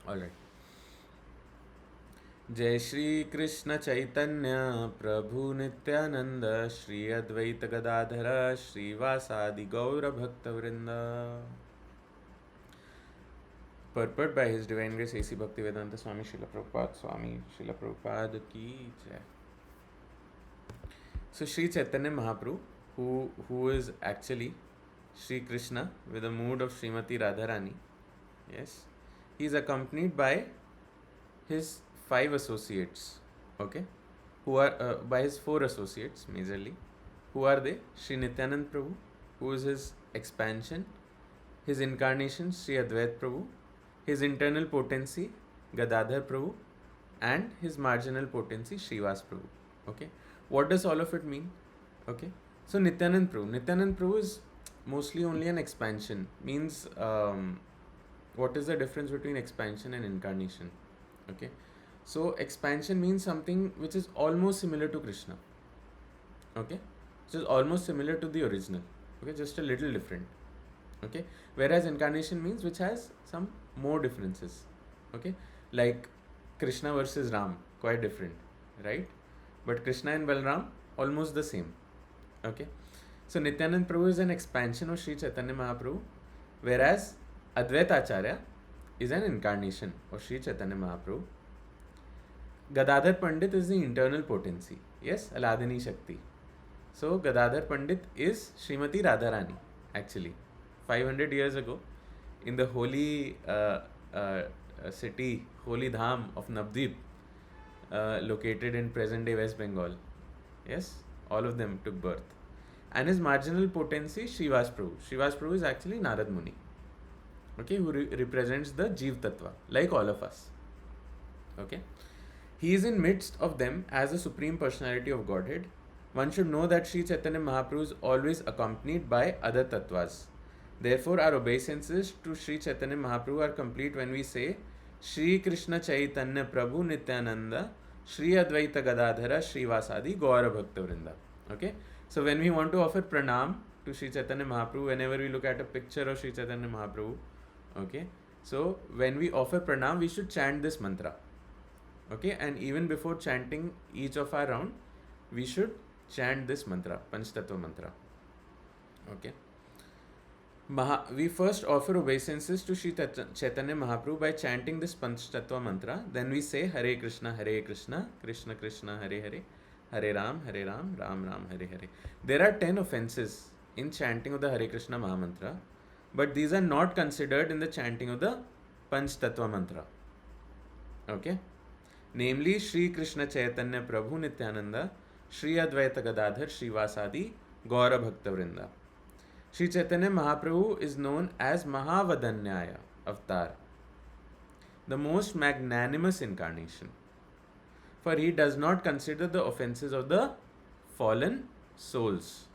All right. जय श्री कृष्ण चैतन्य प्रभु नित्यानंद श्री अद्वैत गदाधर श्रीवासादि गौर भक्त वृंद. Purport by His Divine Grace A.C. Bhaktivedanta Swami Srila Prabhupada Swami Srila Prabhupada ki jai. So Sri Chaitanya Mahaprabhu, who is actually Sri Krishna with the mood of Srimati Radharani, yes, he is accompanied by his five associates, okay, who are by his four associates majorly. Who are they? Sri Nityanand Prabhu, who is his expansion, his incarnation Sri Advait Prabhu, his internal potency Gadadhar Prabhu, and his marginal potency Srivas Prabhu. Okay, what does all of it mean? Okay, so Nityanand Prabhu is mostly only an expansion. Means what is the difference between expansion and incarnation? Okay, so expansion means something which is almost similar to Krishna. Okay, which is almost similar to the original. Okay, just a little different. Okay, whereas incarnation means which has some more differences. Okay, like Krishna versus Ram, quite different, right? But Krishna and Balram almost the same. Okay, so Nityanand Prabhu is an expansion of Sri Chaitanya Mahaprabhu, whereas Advaita Acharya is an incarnation of Sri Chaitanya Mahaprabhu. Gadadhar Pandit is the internal potency, yes, Aladini Shakti. So Gadadhar Pandit is Srimati Radharani, actually. 500 years ago, in the holy city, holy dham of Navdeep, located in present day West Bengal. Yes, all of them took birth. And his marginal potency, Srivas Prabhu. Srivas Prabhu is actually Narad Muni, okay, who represents the Jeev Tattva, like all of us. Okay, he is in midst of them as the supreme personality of Godhead. One should know that Sri Chaitanya Mahaprabhu is always accompanied by other tattvas. Therefore, our obeisances to Sri Chaitanya Mahaprabhu are complete when we say Sri Krishna Chaitanya Prabhu Nityananda Sri Advaita Gadadhara Srivasadi Gaura Bhakta Vrinda. Okay, so when we want to offer pranam to Sri Chaitanya Mahaprabhu, whenever we look at a picture of Sri Chaitanya Mahaprabhu, okay, so when we offer pranam, we should chant this mantra. Okay, and even before chanting each of our round, we should chant this mantra, Panchtattva mantra. Okay. We first offer obeisances to Sri Chaitanya Mahaprabhu by chanting this Panchtattva mantra. Then we say Hare Krishna, Krishna Krishna, Hare Hare, Hare Ram, Ram Ram, Hare Hare. There are 10 offenses in chanting of the Hare Krishna Mahamantra, but these are not considered in the chanting of the Panchtattva mantra. Okay. Namely, Sri Krishna Chaitanya Prabhu Nityananda, Sri Advaita Gadadhar Srivasadi Gaura Bhakta Vrinda. Sri Chaitanya Mahaprabhu is known as Mahavadanyaya Avatar, the most magnanimous incarnation, for he does not consider the offenses of the fallen souls.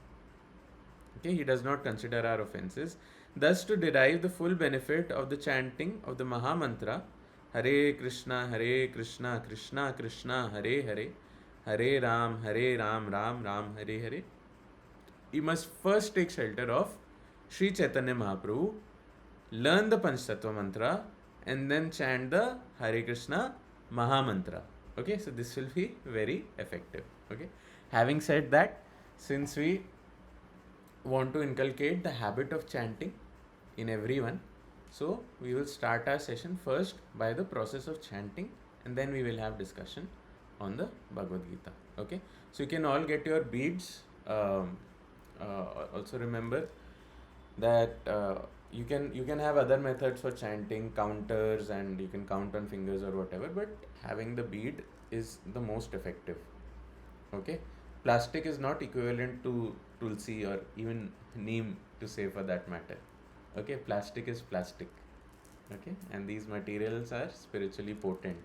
Okay, he does not consider our offenses. Thus, to derive the full benefit of the chanting of the Mahamantra, Hare Krishna, Krishna Krishna, Hare Hare, Hare Ram, Ram Ram, Hare Hare, you must first take shelter of Sri Chaitanya Mahaprabhu, learn the Panchtattva mantra, and then chant the Hare Krishna Mahamantra. Okay, so this will be very effective. Okay, having said that, since we want to inculcate the habit of chanting in everyone, so we will start our session first by the process of chanting, and then we will have discussion on the Bhagavad Gita. Okay, so you can all get your beads. Also remember that you can have other methods for chanting, counters, and you can count on fingers or whatever, but having the bead is the most effective. Okay, plastic is not equivalent to tulsi or even neem, to say, for that matter. Okay, plastic is plastic. Okay, and these materials are spiritually potent,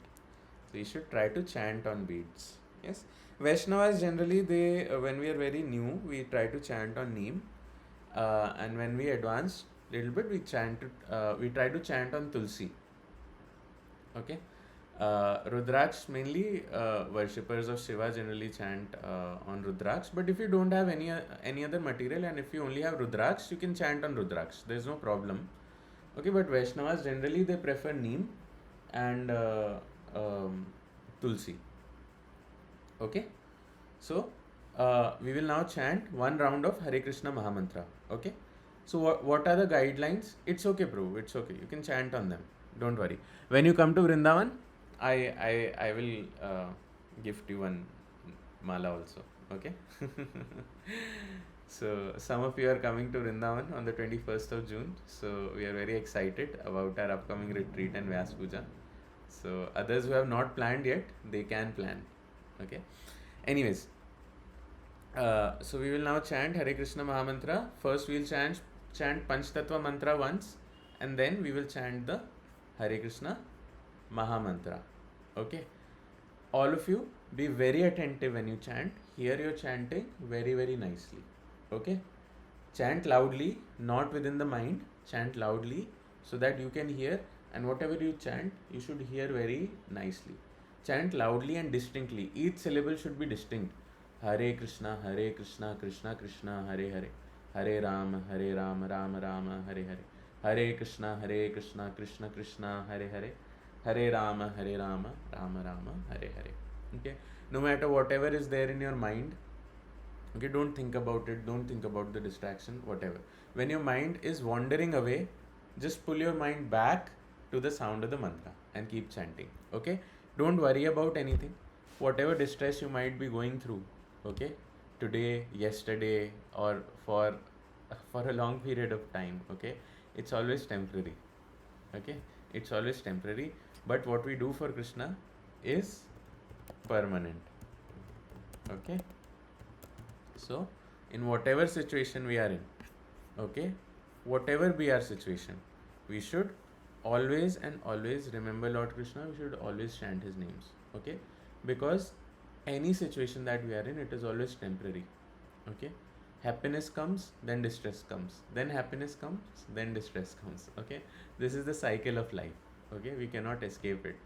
so you should try to chant on beads. Yes, Vaishnavas generally, they when we are very new, we try to chant on neem, and when we advance little bit, we try to chant on tulsi. Okay, Rudraksh, mainly worshippers of Shiva generally chant on Rudraksh. But if you don't have any other material, and if you only have Rudraksh, you can chant on Rudraksh. There is no problem. Okay, but Vaishnavas generally, they prefer neem, and um, Tulsi. Okay, so we will now chant one round of Hare Krishna Mahamantra. Okay, so what are the guidelines? It's okay, bro. It's okay. You can chant on them. Don't worry. When you come to Vrindavan, I will gift you one mala also. Okay. So some of you are coming to Vrindavan on the 21st of June. So we are very excited about our upcoming retreat and Vyas Puja. So others who have not planned yet, they can plan. Okay. Anyways, so we will now chant Hare Krishna Mahamantra. First we will chant Panchtattva mantra once, and then we will chant the Hare Krishna Mahamantra. Okay. All of you be very attentive when you chant. Hear your chanting very nicely. Okay. Chant loudly, not within the mind. Chant loudly so that you can hear, and whatever you chant, you should hear very nicely. Chant loudly and distinctly. Each syllable should be distinct. Hare Krishna, Krishna Krishna, Hare Hare. Hare Rama, Rama Rama, Hare Hare. Hare Krishna, Krishna Krishna, Hare Hare. Hare Rama, Rama Rama, Hare Hare. Okay. No matter whatever is there in your mind, okay, don't think about it, don't think about the distraction, whatever. When your mind is wandering away, just pull your mind back to the sound of the mantra and keep chanting. Okay, don't worry about anything, whatever distress you might be going through, okay, today, yesterday, or for a long period of time. Okay, it's always temporary. Okay, it's always temporary, but what we do for Krishna is permanent. Okay, so in whatever situation we are in, okay, whatever be our situation, we should always and always remember Lord Krishna. We should always chant his names. Okay, because any situation that we are in, it is always temporary. Okay, happiness comes, then distress comes, then happiness comes, then distress comes. Okay, this is the cycle of life. Okay, we cannot escape it,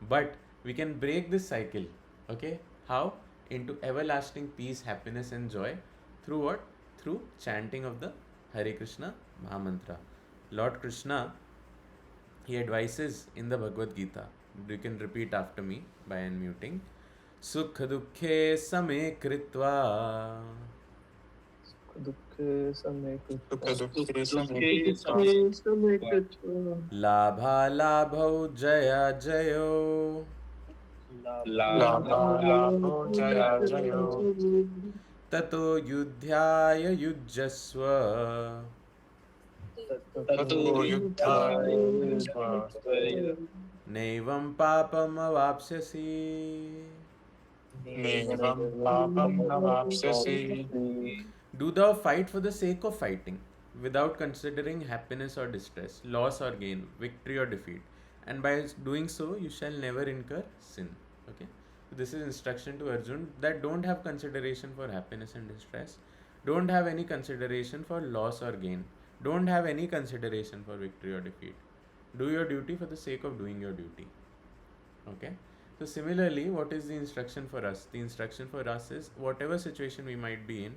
but we can break this cycle. Okay, how? Into everlasting peace, happiness and joy through what? Through chanting of the Hare Krishna Mahamantra. Lord Krishna, he advises in the Bhagavad Gita. You can repeat after me by unmuting. Sukha dukhe same kritva दुःखे समे labha labhau jaya jayo लाभो जया जयो tato yudhyaya yujjasva ततो युद्धाय naivam papam avapsyasi. नैवं पापं न वाप्स्यसि. Do thou fight for the sake of fighting, without considering happiness or distress, loss or gain, victory or defeat, and by doing so you shall never incur sin. Okay, so this is instruction to Arjun, that don't have consideration for happiness and distress, don't have any consideration for loss or gain, don't have any consideration for victory or defeat. Do your duty for the sake of doing your duty. Okay, so similarly, what is the instruction for us? The instruction for us is, whatever situation we might be in,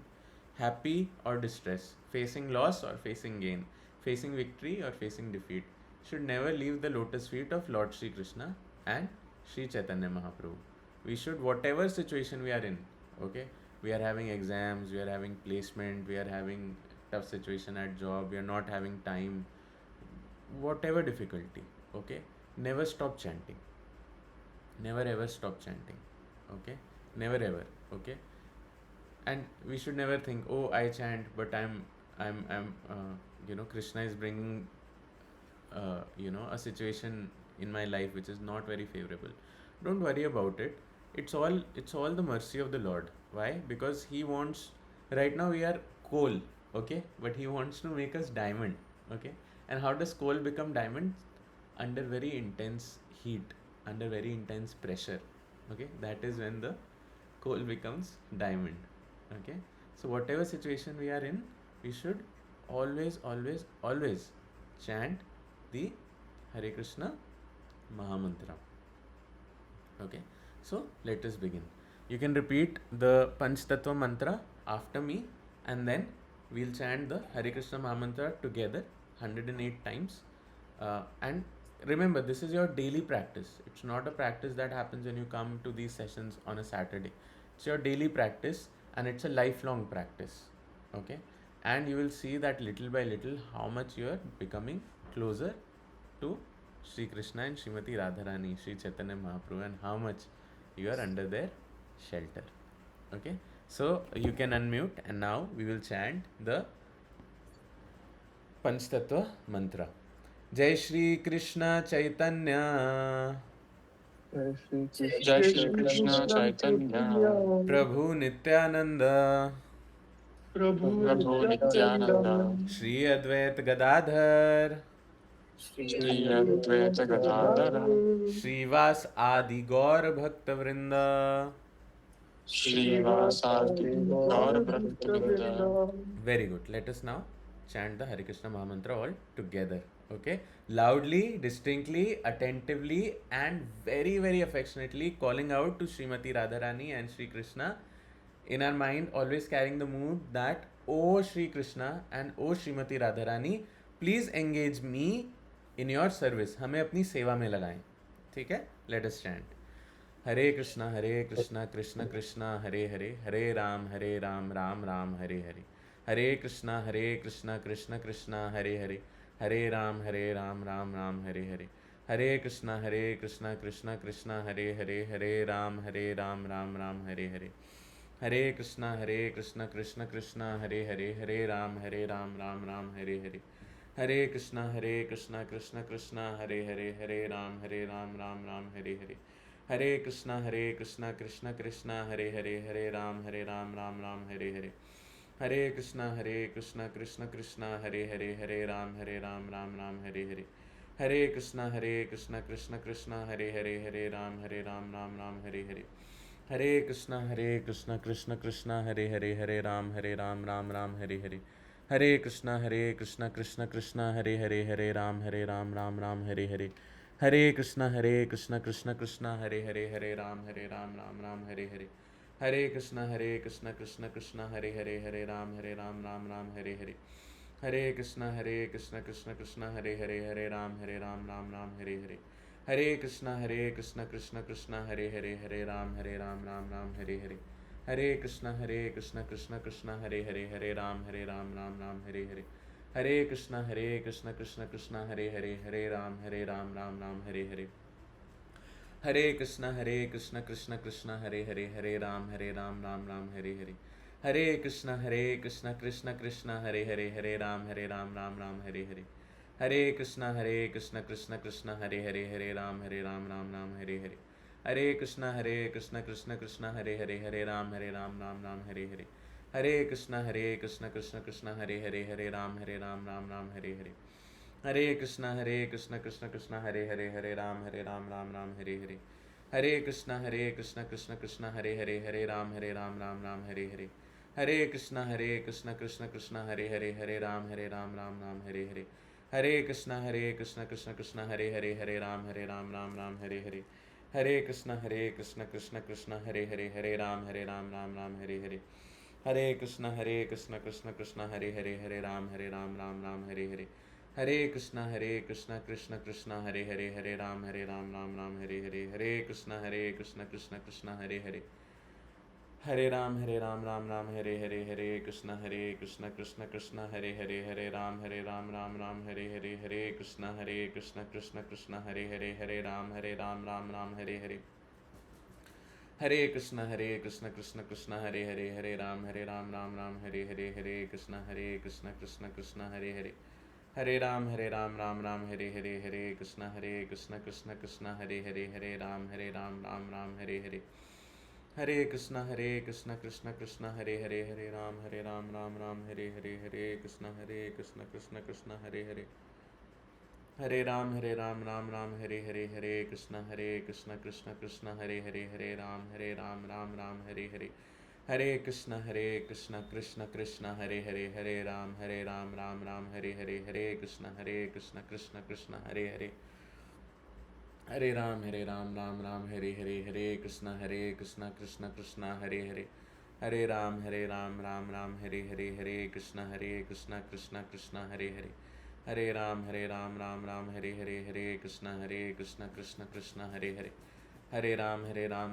happy or distress, facing loss or facing gain, facing victory or facing defeat, should never leave the lotus feet of Lord Sri Krishna and Sri Chaitanya Mahaprabhu. We should, whatever situation we are in, okay, we are having exams, we are having placement, we are having tough situation at job, we are not having time, whatever difficulty, okay, never stop chanting. Never ever stop chanting. Okay, never ever. Okay, and we should never think, oh, I chant, but I'm Krishna is bringing a situation in my life which is not very favorable. Don't worry about it. It's all the mercy of the Lord. Why? Because he wants, right now we are coal, okay, but he wants to make us diamond. Okay, and how does coal become diamond? Under very intense heat, under very intense pressure. Okay, that is when the coal becomes diamond. Okay, so whatever situation we are in, we should always chant the Hare Krishna Mahamantra. Okay, so let us begin. You can repeat the Panch Tattva mantra after me, and then we'll chant the Hare Krishna Mahamantra together 108 times. And remember, this is your daily practice. It's not a practice that happens when you come to these sessions on a Saturday. It's your daily practice, and it's a lifelong practice. Okay, and you will see that little by little how much you are becoming closer to Sri Krishna and Srimati Radharani, Sri Chaitanya Mahaprabhu, and how much you are under their shelter. Okay, so you can unmute, and now we will chant the Panchtattva mantra. जय Shri Krishna Chaitanya Jai Shri Krishna Chaitanya प्रभु Nityanand Prabhu Nityananda Shri Advaita Gadadhar Shri Advaita Gadadhara Shrivas आदि गौर भक्त वृंद. Shri Vasadi Gaur Bhaktivinoda. Very good. Let us now chant the Hare Krishna Mahamantra all together. Okay, loudly, distinctly, attentively, and very, very affectionately calling out to Srimati Radharani and Sri Krishna in our mind, always carrying the mood that, O Sri Krishna and O Srimati Radharani, please engage me in your service. हमें अपनी सेवा में लगाएं. ठीक है? Let us chant. Hare Krishna Krishna Krishna Hare Hare, Hare Ram Ram Ram Hare Hare. Hare Krishna Krishna Krishna Hare Hare, Hare Ram Ram Ram Hare Hare. Hare Krishna Krishna Krishna Hare Hare, Hare Ram Ram Ram Hare Hare. Hare Krishna Krishna Krishna Hare Hare, Hare Ram Ram Ram Hare Hare. Hare Krishna Krishna Krishna Hare Hare, Hare Ram Ram Ram Hare Hare. Hare Krishna Krishna Krishna Hare Hare, Hare Ram Ram Ram Hare Hare. Hare Krishna Krishna Krishna Hare Hare, Hare Ram Ram Ram Hare Hare. Hare Krishna Krishna Krishna Hare Hare, Hare Ram Ram Ram Hare Hare. Hare Krishna Krishna Krishna Hare Hare, Hare Ram Ram Ram Hare Hare. Hare Krishna Krishna Krishna Hare Hare, Hare Ram Ram Ram Hare Hare. Hare Krishna Krishna Krishna Hare Hare, Hare Ram Ram Ram Hare Hare. Hare Krishna Krishna Krishna Hare Hare, Hare Ram Ram Ram Hare Hare. Hare Krishna Krishna Krishna Hare Hare, Hare Ram Ram Ram Hare Hare. Hare Krishna Krishna Krishna Hare Hare, Hare Ram Ram Ram Hare Hare. Hare Krishna Krishna Krishna Hare Hare, Hare Ram Ram Ram Hare Hare. Hare Krishna Krishna Krishna Hare Hare, Hare Ram Ram Ram Hare Hare. Hare Krishna Krishna Krishna Hare Hare, Hare Ram Ram Ram Hare Hare. Hare Krishna Krishna Krishna Hare Hare, Hare Ram Ram Ram Hare Hare. Hare Krishna Krishna Krishna Hare Hare, Hare Ram Ram Ram Hare Hare. Hare Krishna Krishna Krishna Hare Hare, Hare Ram Ram Ram Hare Hare. Hare Krishna Krishna Krishna Hare Hare, Hare Ram Ram Ram Hare Hare. Hare Krishna Krishna Krishna Hare Hare, Hare Ram Ram Ram Hare Hare. Hare Krishna Krishna Krishna Hare Hare, Hare Ram Ram Ram Hare Hare. Hare Krishna Krishna Krishna Hare Hare, Hare Ram Ram Ram Hare Hare. Hare Krishna Krishna Krishna Hare Hare, Hare Ram Ram Ram Hare Hare. Hare Krishna Krishna Krishna Hare Hare, Hare Ram Ram Ram Hare Hare. Hare Krishna Krishna Krishna Hare Hare, Hare Ram Ram Ram Hare Hare. Hare Krishna Krishna Krishna Hare Hare, Hare Ram Ram Ram Hare Hare. Hare Krishna Krishna Krishna Hare Hare, Hare Ram Ram Ram Hare Hare. Hare Krishna Krishna Krishna Hare Hare, Hare Ram Ram Ram Hare Hare. Hare Krishna Krishna Krishna Hare Hare, Hare Ram Ram Ram Hare Hare. Hare Krishna Krishna Krishna Hare Hare, Hare Ram Ram Ram Hare Hare. Hare Krishna Krishna Krishna Hare Hare, Hare Ram Ram Ram Hare Hare. Hare Krishna Krishna Krishna Hare Hare, Hare Ram Ram Ram Hare Hare. Hare Krishna Krishna Krishna Hare Hare, Hare Ram Ram Ram Hare Hare. Hare Krishna Krishna Krishna Hare Hare, Hare Ram Ram Ram Hare Hare. Hare Krishna Krishna Krishna Hare Hare, Hare Ram Ram Ram Hare Hare. Hare Krishna Krishna Krishna Hare Hare, Hare Ram Ram Ram Hare Hare. Hare Krishna Krishna Krishna Hare Hare, Hare Ram Ram Ram Hare Hare. Hare Krishna Krishna Krishna Hare Hare, Hare Ram Ram Ram Hare Hare. Hare Krishna Krishna Krishna Hare Hare, Hare Ram Ram Hare Hare, Hare Krishna Krishna Krishna Hare Hare, Hare Ram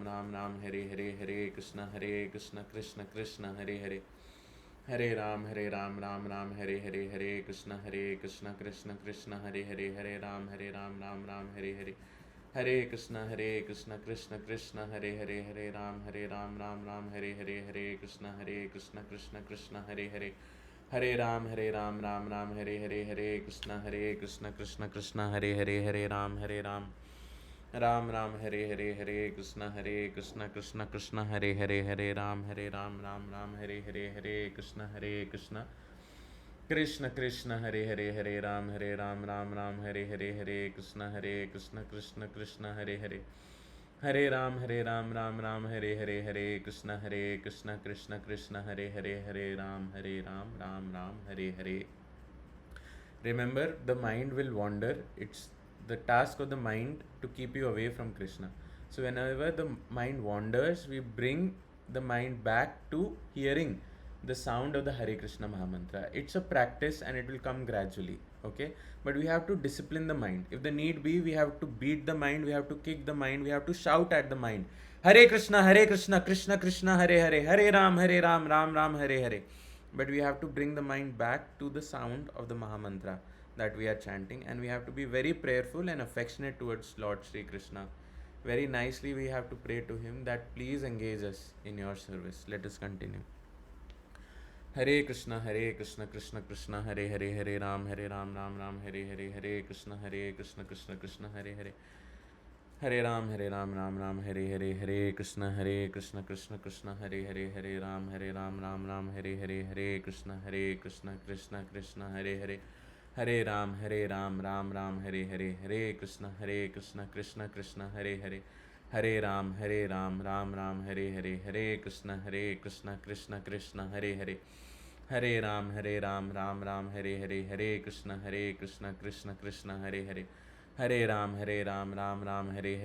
Ram Hare Hare, Hare Krishna Krishna Krishna Hare Hare, Hare Ram Ram Hare Hare, Hare Krishna Krishna Krishna Hare Hare, Hare Ram Ram Hare Hare, Hare Krishna Krishna Krishna Hare Hare, Hare Ram Ram Hare Hare, Hare Krishna Krishna Krishna Hare Hare, Hare Ram Ram Hare Hare, Hare Krishna Krishna Krishna Hare Hare, Hare Ram Ram Hare Hare, Hare Krishna Krishna Krishna Hare Hare, Hare Ram Ram Hare Hare, Hare Krishna Krishna Hare Hare, Hare Ram Ram Hare Hare, Hare Krishna Krishna Krishna Hare Hare, Hare Ram Ram Hare Hare, Hare Krishna Krishna Krishna Hare Hare, Hare Ram Ram Hare Hare. Remember, the mind will wander. It's the task of the mind to keep you away from Krishna. So, whenever the mind wanders, we bring the mind back to hearing the sound of the Hare Krishna Mahamantra. It's a practice and it will come gradually. Okay, but we have to discipline the mind. If the need be, we have to beat the mind, we have to kick the mind, we have to shout at the mind. Hare Krishna, Krishna Krishna, Hare Hare, Hare Ram, Ram Ram, Hare Hare. But we have to bring the mind back to the sound of the Mahamantra that we are chanting, and we have to be very prayerful and affectionate towards Lord Sri Krishna. Very nicely, we have to pray to him that please engage us in your service. Let us continue. Hare Krishna, Krishna Krishna, Hare Hare, Hare Ram Ram Ram, Hare Hare, Hare Krishna Krishna Krishna, Hare Hare, Hare Ram Ram Ram, Hare Hare, Hare Krishna Krishna Krishna, Hare Hare, Hare Ram Ram Ram, Hare Hare, Hare Krishna Krishna Krishna, Hare Hare, Hare Ram Ram Ram, Hare Hare, Hare Krishna Krishna Krishna, Hare Hare, Hare Ram Ram Ram, Hare Hare, Hare Krishna Krishna Krishna, Hare Hare, Hare Ram Ram Ram, Hare Hare, Hare Krishna Krishna Krishna, Hare Hare, Hare Ram Ram Ram, Hare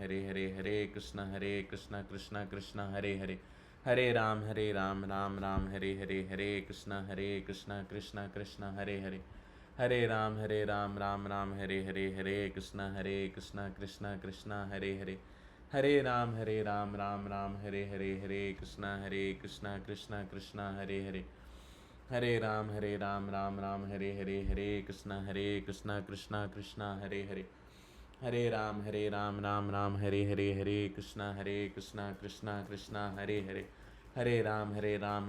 Hare, Hare Krishna Krishna Krishna, Hare Hare, Hare Ram Ram Ram, Hare Hare, Hare Krishna Krishna Krishna, Hare Hare, Hare Ram Ram Ram, Hare Hare, Hare Krishna Krishna Krishna, Hare Hare, Hare Ram Ram Ram, Hare Hare, Hare Krishna Krishna Krishna, Hare Hare, Hare Ram Ram Ram, Hare Hare, Hare Krishna Krishna Krishna, Hare Hare, Hare Ram Ram Ram, Hare Hare, Hare Krishna Krishna Krishna, Hare Hare, Hare Ram Ram Ram, Hare Hare, Hare Krishna Krishna Krishna, Hare Hare, Hare Ram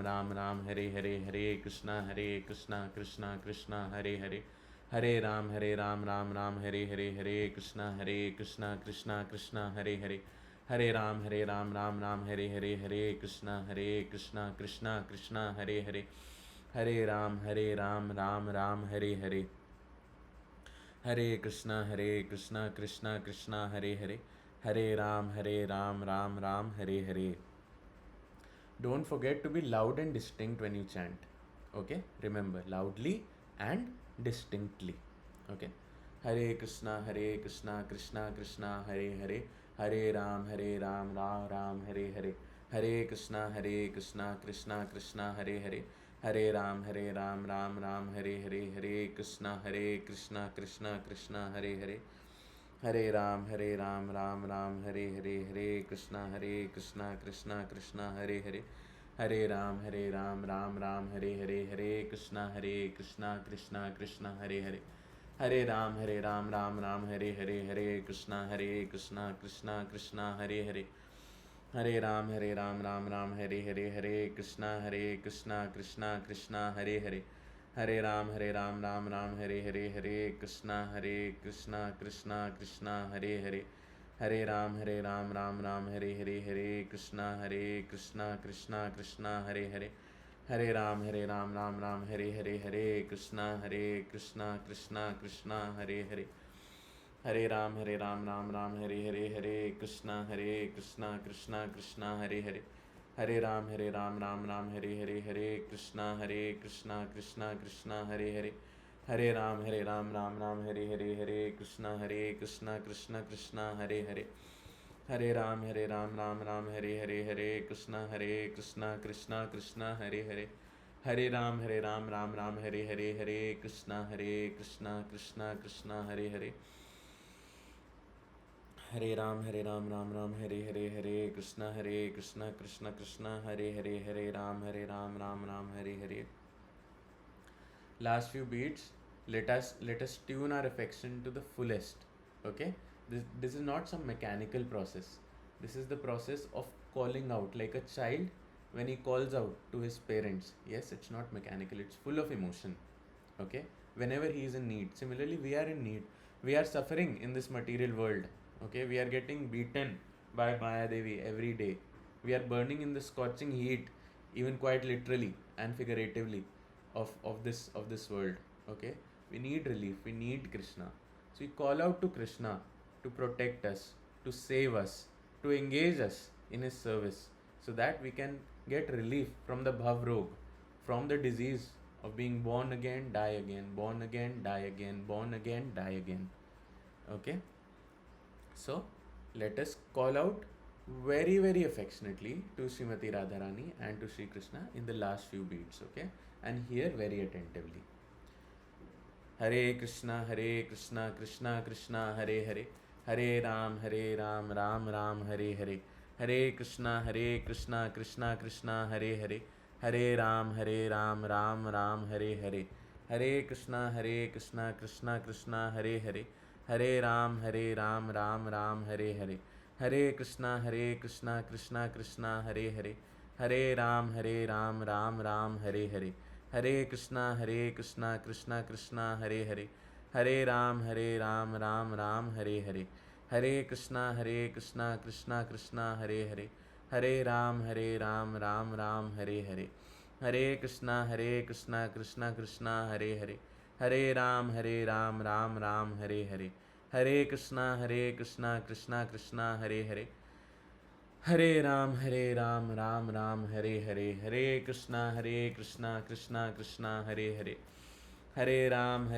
Ram Ram, Hare Hare, Hare Krishna Krishna Krishna, Hare Hare, Hare Ram Ram Ram, Hare Hare, Hare Krishna Krishna Krishna, Hare Hare, Hare Ram Ram Ram, Hare Hare, Hare Krishna Krishna Krishna, Hare Hare, Hare Ram Ram Ram, Hare Hare, Hare Krishna Krishna Krishna, Hare Hare, Hare Ram Ram Ram, Hare Hare. Don't forget to be loud and distinct when you chant. Okay, remember, loudly and distinctly. Okay, Hare Krishna Krishna Krishna, Hare Hare, Hare Ram Ram Ram, Hare Hare, Hare Krishna Krishna Krishna, Hare Hare, Hare Ram Ram Ram, Hare Hare, Hare Krishna Krishna Krishna, Hare Hare, Hare Ram Ram Ram, Hare Hare, Hare Krishna Krishna Krishna, Hare Hare, Hare Ram Ram Ram, Hare Hare, Hare Krishna Krishna Krishna, Hare Hare, Hare Ram Ram Ram, Hare Hare, Hare Krishna Krishna Krishna, Hare Hare, Hare Ram Ram Ram, Hare Hare, Hare Krishna Krishna Krishna, Hare Hare, Hare Ram Ram Ram, Hare Hare, Hare Krishna Krishna Krishna, Hare Hare, Hare Ram Ram Ram, Hare Hare, Hare Krishna Krishna Krishna, Hare Hare, Hare Ram Ram Ram, Hare Hare, Hare Krishna Krishna Krishna, Hare Hare, Hare Ram Ram Ram, Hare Hare, Hare Krishna Krishna Krishna, Hare Hare, Hare Ram Ram Ram, Hare Hare, Hare Krishna Krishna Krishna, Hare Hare, Hare Ram Ram Ram, Hare Hare, Hare Krishna Krishna Krishna, Hare Hare, Hare Ram, Ram Ram, Hare Hare, Hare Krishna, Krishna Krishna, Hare Hare. Hare Ram, Ram Ram, Hare Hare, Hare Krishna, Krishna Krishna, Hare Hare. Hare Ram, Ram Ram, Hare Hare, Hare Krishna, Krishna Krishna, Hare Hare, Hare Ram, Ram Ram, Hare Hare. Last few beats, let us tune our affection to the fullest. Okay, this is not some mechanical process. This is the process of calling out like a child when he calls out to his parents. Yes, it's not mechanical, it's full of emotion. Okay, whenever he is in need. Similarly, we are in need, we are suffering in this material world. Okay, we are getting beaten by Maya Devi every day. We are burning in the scorching heat, even quite literally and figuratively, of this world. Okay, we need relief, we need Krishna. So we call out to Krishna to protect us, to save us, to engage us in his service, so that we can get relief from the bhav rog, from the disease of being born again, die again, born again, die again, born again, die again. Okay, so let us call out very, very affectionately to Srimati Radharani and to Sri Krishna in the last few beats. Okay, and hear very attentively. Hare Krishna, Krishna Krishna, Hare Hare. Hare Ram, Ram Ram, Hare Hare. Hare Krishna, Krishna Krishna, Hare Hare. Hare Ram, Ram Ram, Hare Hare. Hare Krishna, Krishna Krishna, Hare Hare. Hare Ram, Ram Ram, Hare Hare. Hare Krishna, Krishna Krishna, Hare Hare. Hare Ram, Ram Ram, Hare Hare. Hare Krishna, Krishna Krishna, Hare Hare. Hare Ram, Ram Ram, Hare Hare. Hare Krishna, Krishna Krishna, Hare Hare. Hare Ram, Ram Ram, Hare Hare. Hare Krishna, Krishna Krishna, Hare Hare. Hare Ram, Ram Ram, Hare Hare. Hare Krishna, Krishna Krishna, Hare Hare. Hare Ram, Ram Ram, Hare Hare. Hare Krishna, Krishna Krishna, Hare Hare. Hare Ram,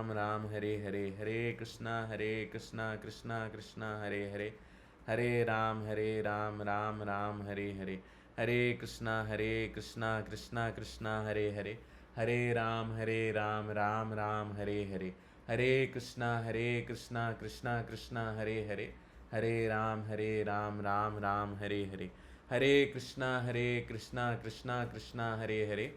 Ram Ram, Hare Hare. Hare Krishna, Krishna Krishna, Hare Hare. Hare Ram, Ram Ram, Hare Hare. Hare Krishna, Krishna Krishna, Hare Hare. Hare Ram, Ram Ram, Hare Hare. Hare Krishna, Krishna Krishna, Hare Hare. Hare Ram, Ram Ram, Hare Hare. Hare Krishna, Krishna Krishna, Hare Hare.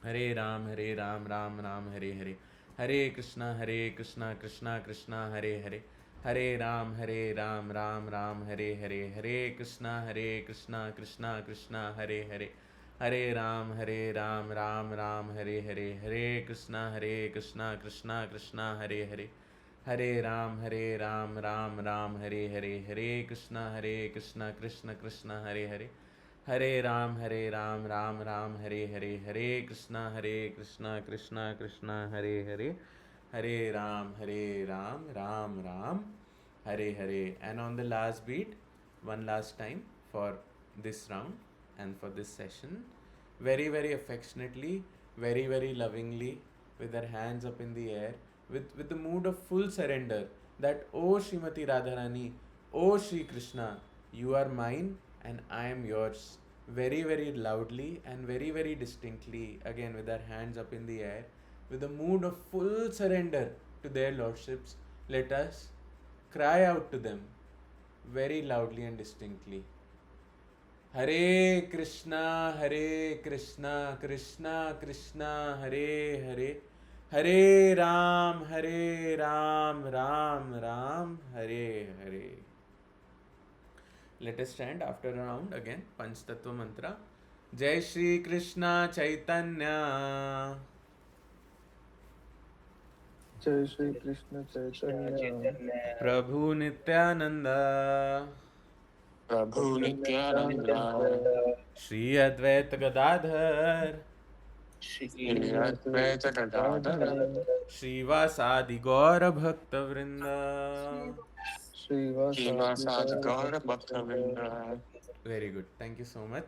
Hare Ram, Ram Ram, Hare Hare. Hare Krishna, Krishna Krishna, Hare Hare. Hare Ram, Ram Ram, Hare Hare. Hare Krishna, Krishna Krishna, Hare Hare. Hare Ram, Ram Ram, Hare Hare. Hare Krishna, Krishna Krishna, Hare Hare. Hare Ram, Ram Ram, Hare Hare. Hare Krishna, Krishna Krishna, Hare Hare. Hare Ram, Ram Ram, Hare Hare. Hare Krishna, Krishna Krishna, Hare Hare. Hare Ram, Ram Ram, Hare Hare. And on the last beat, one last time for this round and for this session, very, very affectionately, very, very lovingly, with her hands up in the air, with the mood of full surrender, that O Srimati Radharani, O Shri Krishna, you are mine and I am yours. Very, very loudly and very, very distinctly, again with our hands up in the air, with a mood of full surrender to their lordships, let us cry out to them very loudly and distinctly. Hare Krishna, Krishna Krishna, Hare Hare. Hare Ram, Ram Ram, Hare Hare. Let us stand after a round again. Panch Tattva Mantra. Jai Shri Krishna Chaitanya. जय Shri Krishna Chaitanya Prabhu Nityananda. Prabhu Nityananda, Shri Advaita Gadadhar. Shri Advaita Gadadhara, Srivasadi Gaura Bhakta Vrinda. Srivasadi Gaura Bhaktavrinda. Very good. Thank you so much.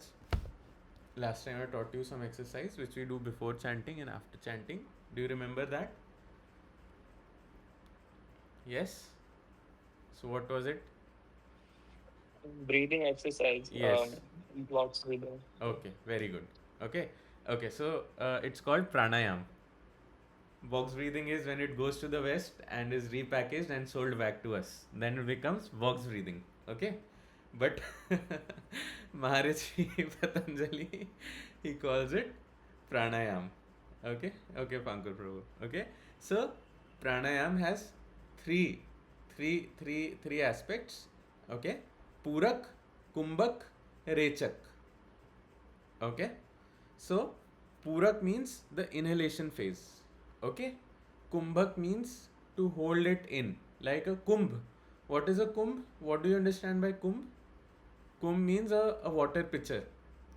Last time I taught you some exercise which we do before chanting and after chanting. Do you remember that? Yes? So what was it? breathing exercise. Yes. Box breathing. Okay, very good. Okay, okay. So it's called pranayam. Box breathing is when it goes to the west and is repackaged and sold back to us. Then it becomes box breathing. Okay, but Maharishi Patanjali, he calls it pranayam. Okay, okay, Pankar Prabhu. Okay, so pranayam has three, three aspects. Okay, Purak, Kumbhak, Rechak. Okay, so Purak means the inhalation phase. Okay, Kumbhak means to hold it in, like a kumbh. What is a kumbh? What do you understand by kumbh? Kumbh means a water pitcher,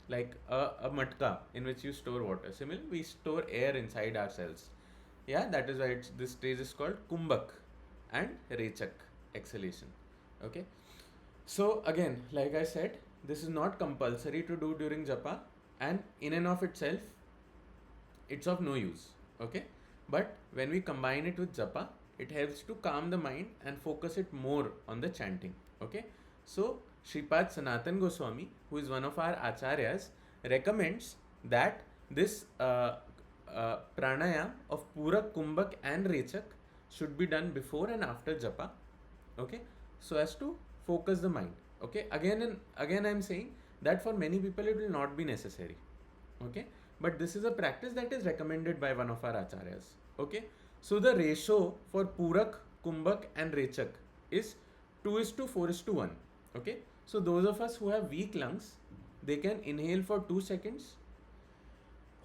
like a matka in which you store water. Similarly, we store air inside ourselves. Yeah, that is why this stage is called kumbhak and rechak, exhalation. Okay, so again, like I said, this is not compulsory to do during japa, and in and of itself, it's of no use. Okay, but when we combine it with japa, it helps to calm the mind and focus it more on the chanting. Okay, so Shripad Sanatan Goswami, who is one of our acharyas, recommends that this pranayam of Purak, Kumbhak, and Rechak should be done before and after japa. Okay, so as to focus the mind. Okay, again and again I'm saying that for many people it will not be necessary. Okay, but this is a practice that is recommended by one of our acharyas. Okay, so the ratio for Purak, Kumbhak, and Rechak is 2 is to 4 is to 1. Okay, so those of us who have weak lungs, they can inhale for 2 seconds,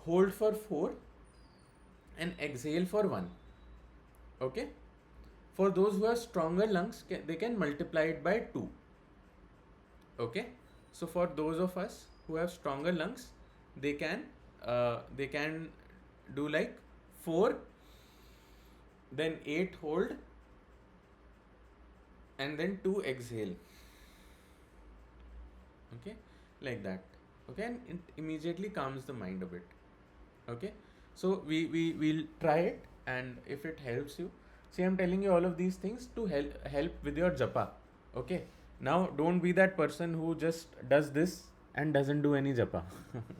hold for 4, and exhale for 1. Okay, for those who have stronger lungs, they can multiply it by 2. Okay, so for those of us who have stronger lungs, they can do like 4, then 8 hold, and then 2 exhale. Okay, like that. Okay, and it immediately calms the mind a bit. Okay, so we'll try it, and if it helps you, see, I'm telling you all of these things to help with your japa. Okay, now don't be that person who just does this and doesn't do any japa.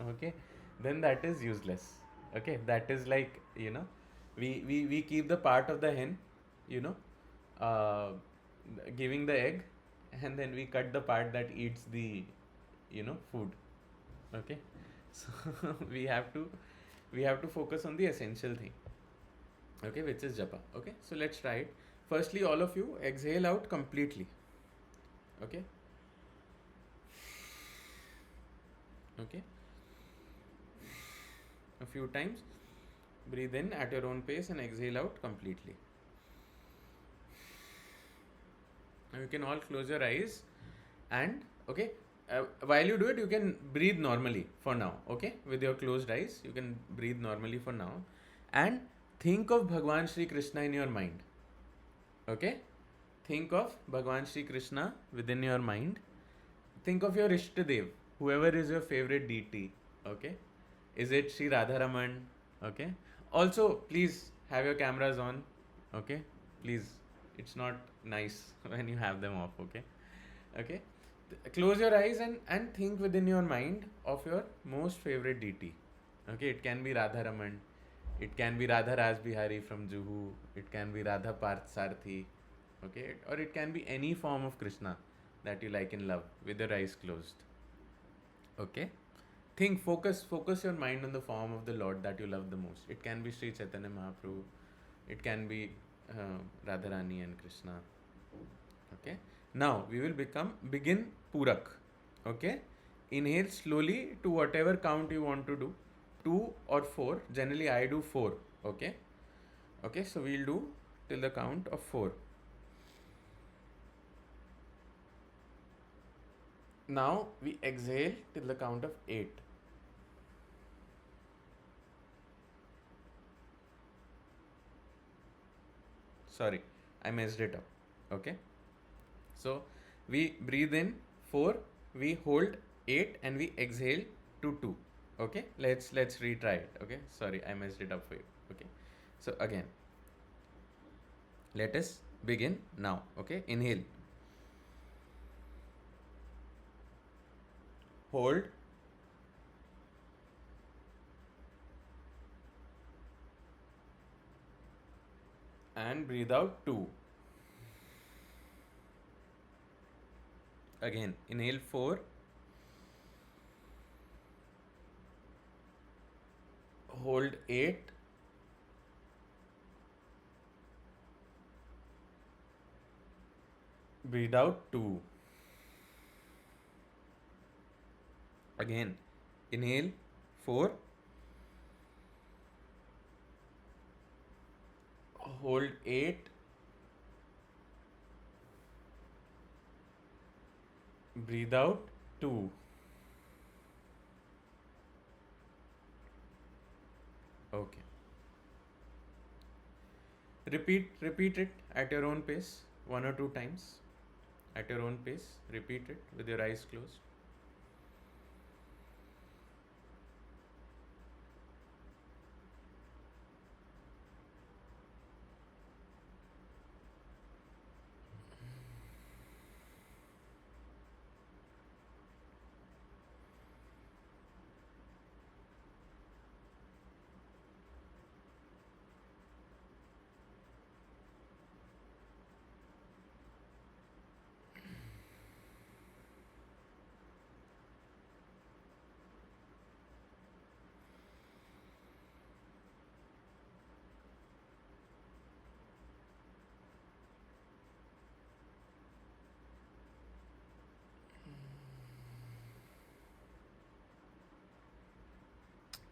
Okay, then that is useless. Okay, that is like, we keep the part of the hen, you know uh, giving the egg, and then we cut the part that eats the food. Okay, so we have to focus on the essential thing. Okay, which is japa. Okay, so let's try it. Firstly, all of you exhale out completely. Okay, okay, a few times. Breathe in at your own pace and exhale out completely. Now you can all close your eyes, and okay, while you do it, you can breathe normally for now. Okay, with your closed eyes, you can breathe normally for now, and think of Bhagwan Shri Krishna in your mind. Okay, think of Bhagwan Shri Krishna within your mind. Think of your Ishtadev, whoever is your favorite deity. Okay, is it Sri Radharaman? Okay, also please have your cameras on. Okay, please, it's not nice when you have them off. Okay, okay, close your eyes and think within your mind of your most favorite deity. Okay, it can be Radharaman, it can be Radha Rajbihari from Juhu, it can be Radha Parth Sarthi. Okay, or it can be any form of Krishna that you like and love with your eyes closed. Okay, think, focus your mind on the form of the Lord that you love the most. It can be Sri Chaitanya Mahaprabhu, it can be Radharani and Krishna. Okay, now we will begin Purak. Okay, inhale slowly to whatever count you want to do, 2 or 4. Generally I do 4. Okay, okay, so we'll do till the count of 4. Now we exhale till the count of 8. Sorry, I messed it up. Okay, so we breathe in 4, we hold 8, and we exhale to 2. Okay, let's retry it. Okay, sorry, I messed it up for you. Okay, so again, let us begin now. Okay, inhale, hold, and breathe out 2. Again, inhale 4, hold 8, breathe out 2. Again, inhale 4, hold 8, breathe out 2. Okay. Repeat it at your own pace, 1 or 2 times. At your own pace, repeat it with your eyes closed.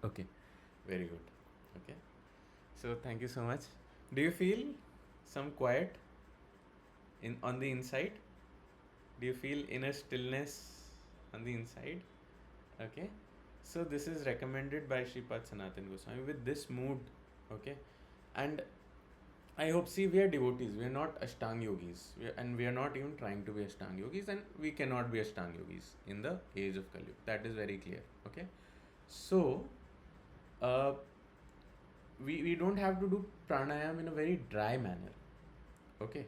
Okay, very good. Okay, so thank you so much. Do you feel some quiet on the inside? Do you feel inner stillness on the inside? Okay, so this is recommended by Sripad Sanatan Goswami with this mood. Okay, and I hope, see, we are devotees, we are not Ashtang yogis, and we are not even trying to be Ashtang yogis, and we cannot be Ashtang yogis in the age of Kali Yuga. That is very clear. Okay, so uh, we don't have to do pranayam in a very dry manner. Okay,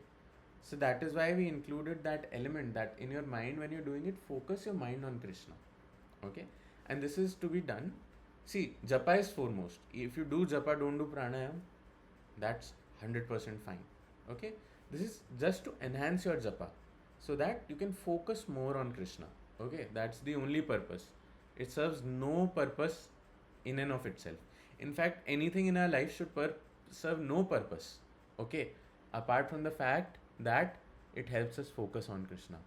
so that is why we included that element that in your mind, when you're doing it, focus your mind on Krishna. Okay, and this is to be done. See, japa is foremost. If you do japa, don't do pranayam, that's 100% fine. Okay, this is just to enhance your japa so that you can focus more on Krishna. Okay, that's the only purpose. It serves no purpose in and of itself. In fact, anything in our life should serve no purpose. Okay, apart from the fact that it helps us focus on Krishna.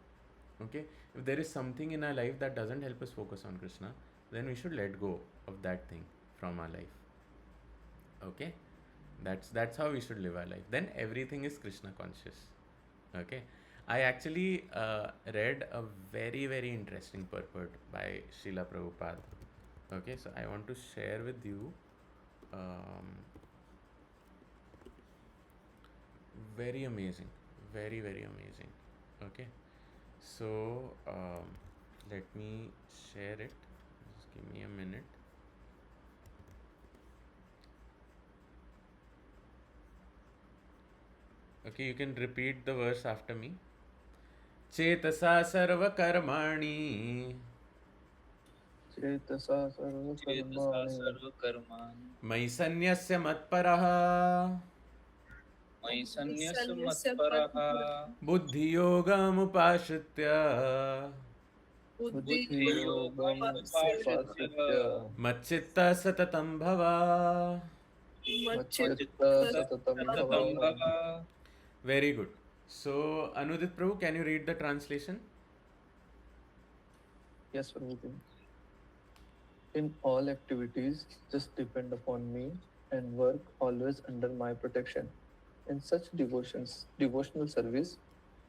Okay, if there is something in our life that doesn't help us focus on Krishna, then we should let go of that thing from our life. Okay, that's how we should live our life. Then everything is Krishna conscious. Okay, I actually read a very interesting purport by Srila Prabhupada. Okay, so I want to share with you. Very amazing, very amazing. Okay, so let me share it. Just give me a minute. Okay, you can repeat the verse after me. Chetasa sarvakarmani चेतसा चेतसा सर्वकर्माणि सर्वकर्माणि मयि सन्न्यस्य मत्परः मयि सन्न्यस्य मत्परः बुद्धियोगमुपाश्रित्य बुद्धियोगमुपाश्रित्य मच्चित्तः सततं भव. मच्चित्तः सततं भव. Very good. So, Anudit Prabhu, can you read the translation? Yes, Prabhuji. In all activities, just depend upon me and work always under my protection. In such devotional service,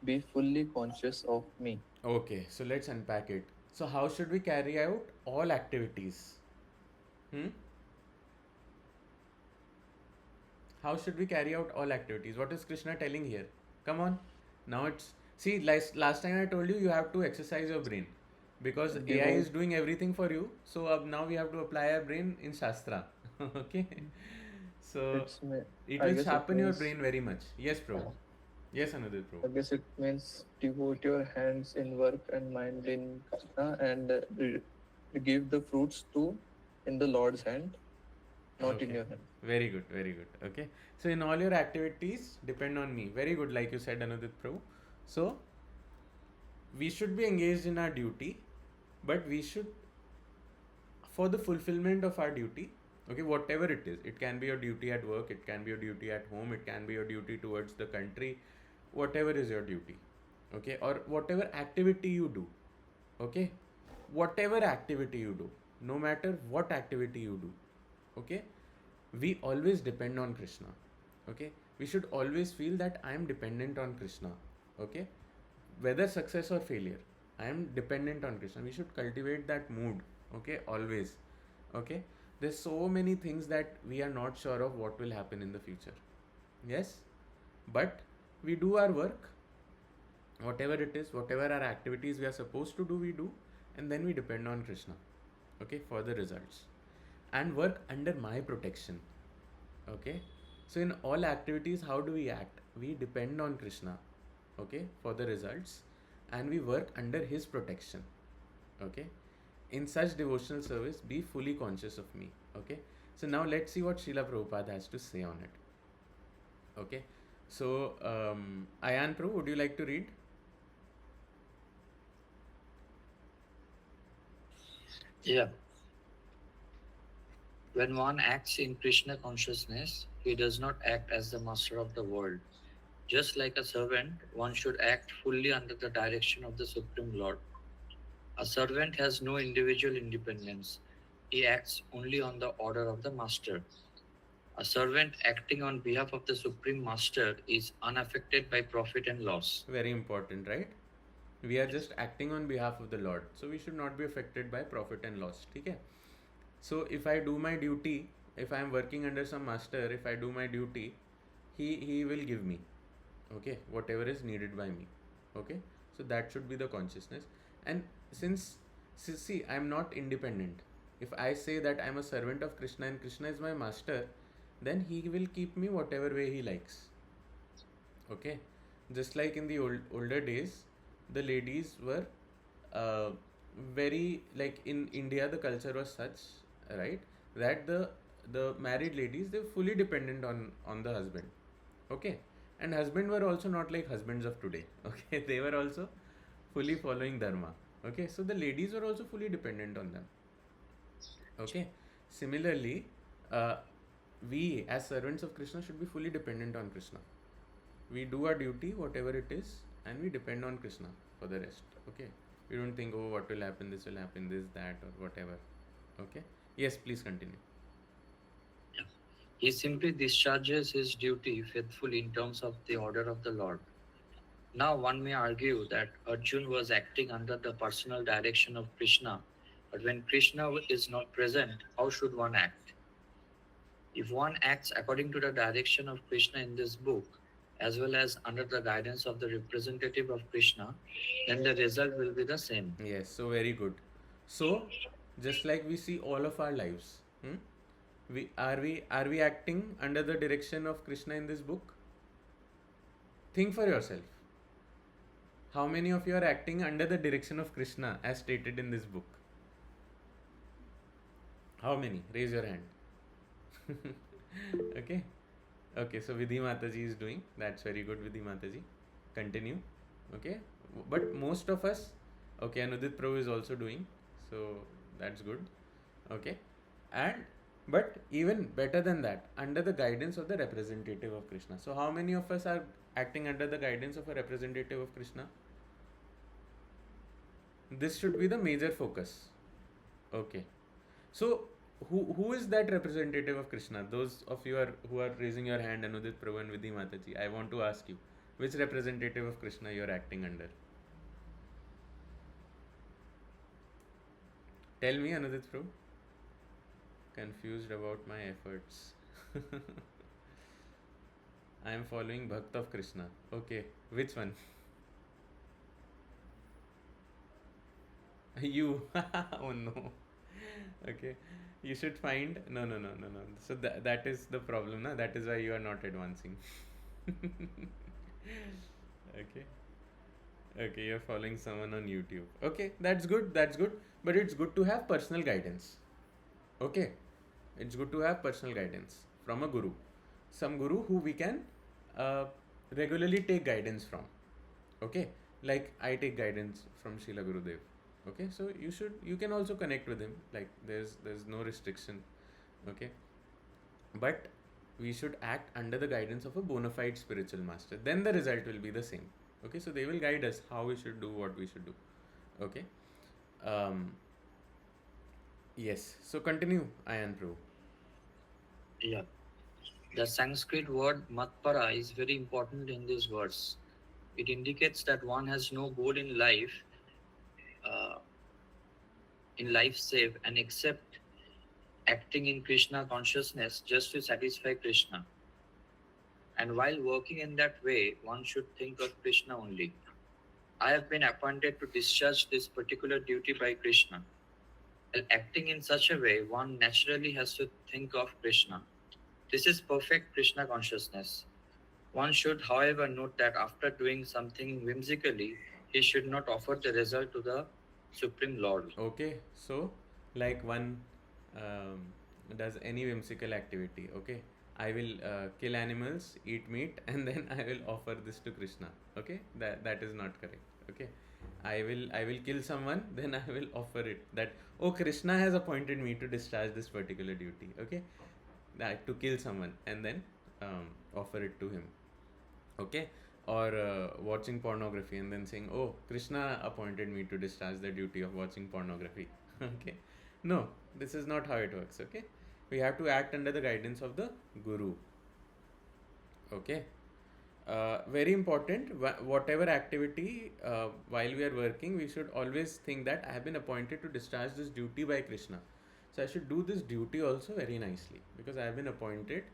be fully conscious of me. Okay, so let's unpack it. So, how should we carry out all activities? How should we carry out all activities? What is Krishna telling here? Come on. Now it's. See, last time I told you have to exercise your brain. Because AI is doing everything for you. So now we have to apply our brain in Shastra. Okay? So it will sharpen your brain very much. Yes, Prabhu. Yes, Anudit Pro. I guess it means devote your hands in work and mind in Krishna and give the fruits to in the Lord's hand, not in Okay. your hand. Very good, very good. Okay. So in all your activities, depend on me. Very good, like you said, Anudit Pro. So we should be engaged in our duty, but we should, for the fulfillment of our duty, okay, whatever it is, it can be your duty at work, it can be your duty at home, it can be your duty towards the country, whatever is your duty, okay, or whatever activity you do, okay, whatever activity you do, no matter what activity you do, okay, we always depend on Krishna, okay, we should always feel that I am dependent on Krishna, okay, whether success or failure, I am dependent on Krishna. We should cultivate that mood, okay, always, okay. There's so many things that we are not sure of what will happen in the future, yes, but we do our work, whatever it is, whatever our activities we are supposed to do, we do, and then we depend on Krishna, okay, for the results, and work under my protection, okay. So in all activities, how do we act? We depend on Krishna, okay, for the results, and we work under his protection, okay. In such devotional service, be fully conscious of me, okay. So now let's see what Srila Prabhupada has to say on it, okay. So Ayan Prabhu, would you like to read? Yeah. When one acts in Krishna consciousness, he does not act as the master of the world. Just like a servant, one should act fully under the direction of the Supreme Lord. A servant has no individual independence. He acts only on the order of the master. A servant acting on behalf of the Supreme Master is unaffected by profit and loss. Very important, right? We are just acting on behalf of the Lord, so we should not be affected by profit and loss, okay. So if I do my duty, if I am working under some master, if I do my duty, he will give me, okay, whatever is needed by me, okay. So that should be the consciousness. And since see, I am not independent, if I say that I am a servant of Krishna and Krishna is my master, then he will keep me whatever way he likes, okay. Just like in the older days, the ladies were uh, very, like in India the culture was such, right, that the married ladies, they were fully dependent on the husband, okay. And husband were also not like husbands of today, okay. They were also fully following dharma, okay. So the ladies were also fully dependent on them, okay. Similarly, uh, we as servants of Krishna should be fully dependent on Krishna. We do our duty, whatever it is, and we depend on Krishna for the rest, okay. We don't think, oh, what will happen, this will happen, this, that, or whatever, okay. Yes, please continue. He simply discharges his duty faithfully in terms of the order of the Lord. Now, one may argue that Arjun was acting under the personal direction of Krishna, but when Krishna is not present, how should one act? If one acts according to the direction of Krishna in this book, as well as under the guidance of the representative of Krishna, then the result will be the same. Yes, so very good. So just like we see all of our lives, we acting under the direction of Krishna in this book? Think for yourself. How many of you are acting under the direction of Krishna as stated in this book? How many? Raise your hand. Okay. Okay, so Vidhi Mataji is doing. That's very good, Vidhi Mataji. Continue. Okay. But most of us, okay, Anudit Prabhu is also doing. So that's good. Okay. And but even better than that, under the guidance of the representative of Krishna. So how many of us are acting under the guidance of a representative of Krishna? This should be the major focus. Okay. So who is that representative of Krishna? Those of you who are raising your hand, Anudit Prabhu and Vidhi Mataji, I want to ask you, which representative of Krishna you are acting under? Tell me, Anudit Prabhu. Confused about my efforts. I am following Bhakt of Krishna. Okay, which one? You. Oh no. Okay, you should find. No. So that is the problem, na? That is why you are not advancing. Okay. Okay, you're following someone on YouTube. Okay, that's good. That's good. But it's good to have personal guidance. Okay, it's good to have personal guidance from a guru, some guru who we can uh, regularly take guidance from. Okay, like I take guidance from Srila Gurudev. Okay, so you can also connect with him. Like there's no restriction. Okay, but we should act under the guidance of a bona fide spiritual master. Then the result will be the same. Okay, so they will guide us how we should do what we should do. Okay. Um, yes. So continue, Ayan Prabhu. Yeah. The Sanskrit word matpara is very important in this verse. It indicates that one has no goal uh, in life save and except acting in Krishna consciousness just to satisfy Krishna. And while working in that way, one should think of Krishna only. I have been appointed to discharge this particular duty by Krishna. While acting in such a way, one naturally has to think of Krishna. This is perfect Krishna consciousness. One should, however, note that after doing something whimsically, he should not offer the result to the Supreme Lord. Okay, so like one um, does any whimsical activity. Okay, I will kill animals, eat meat, and then I will offer this to Krishna. Okay, that is not correct. Okay, I will kill someone, then I will offer it. That, oh, Krishna has appointed me to discharge this particular duty. Okay, that to kill someone and then offer it to him. Okay, or watching pornography and then saying, oh, Krishna appointed me to discharge the duty of watching pornography. Okay, no, this is not how it works. Okay, we have to act under the guidance of the guru. Okay, very important, whatever activity while we are working, we should always think that I have been appointed to discharge this duty by Krishna, so I should do this duty also very nicely because I have been appointed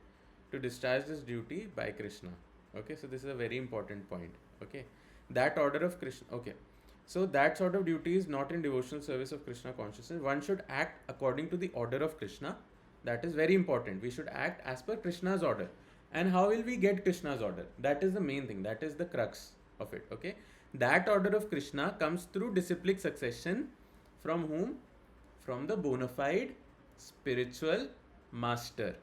to discharge this duty by Krishna. Okay, so this is a very important point. Okay, that order of Krishna. Okay, so that sort of duty is not in devotional service of Krishna consciousness. One should act according to the order of Krishna. That is very important. We should act as per Krishna's order. And how will we get Krishna's order? That is the main thing. That is the crux of it. Okay, that order of Krishna comes through disciplic succession. From whom? From the bona fide spiritual master.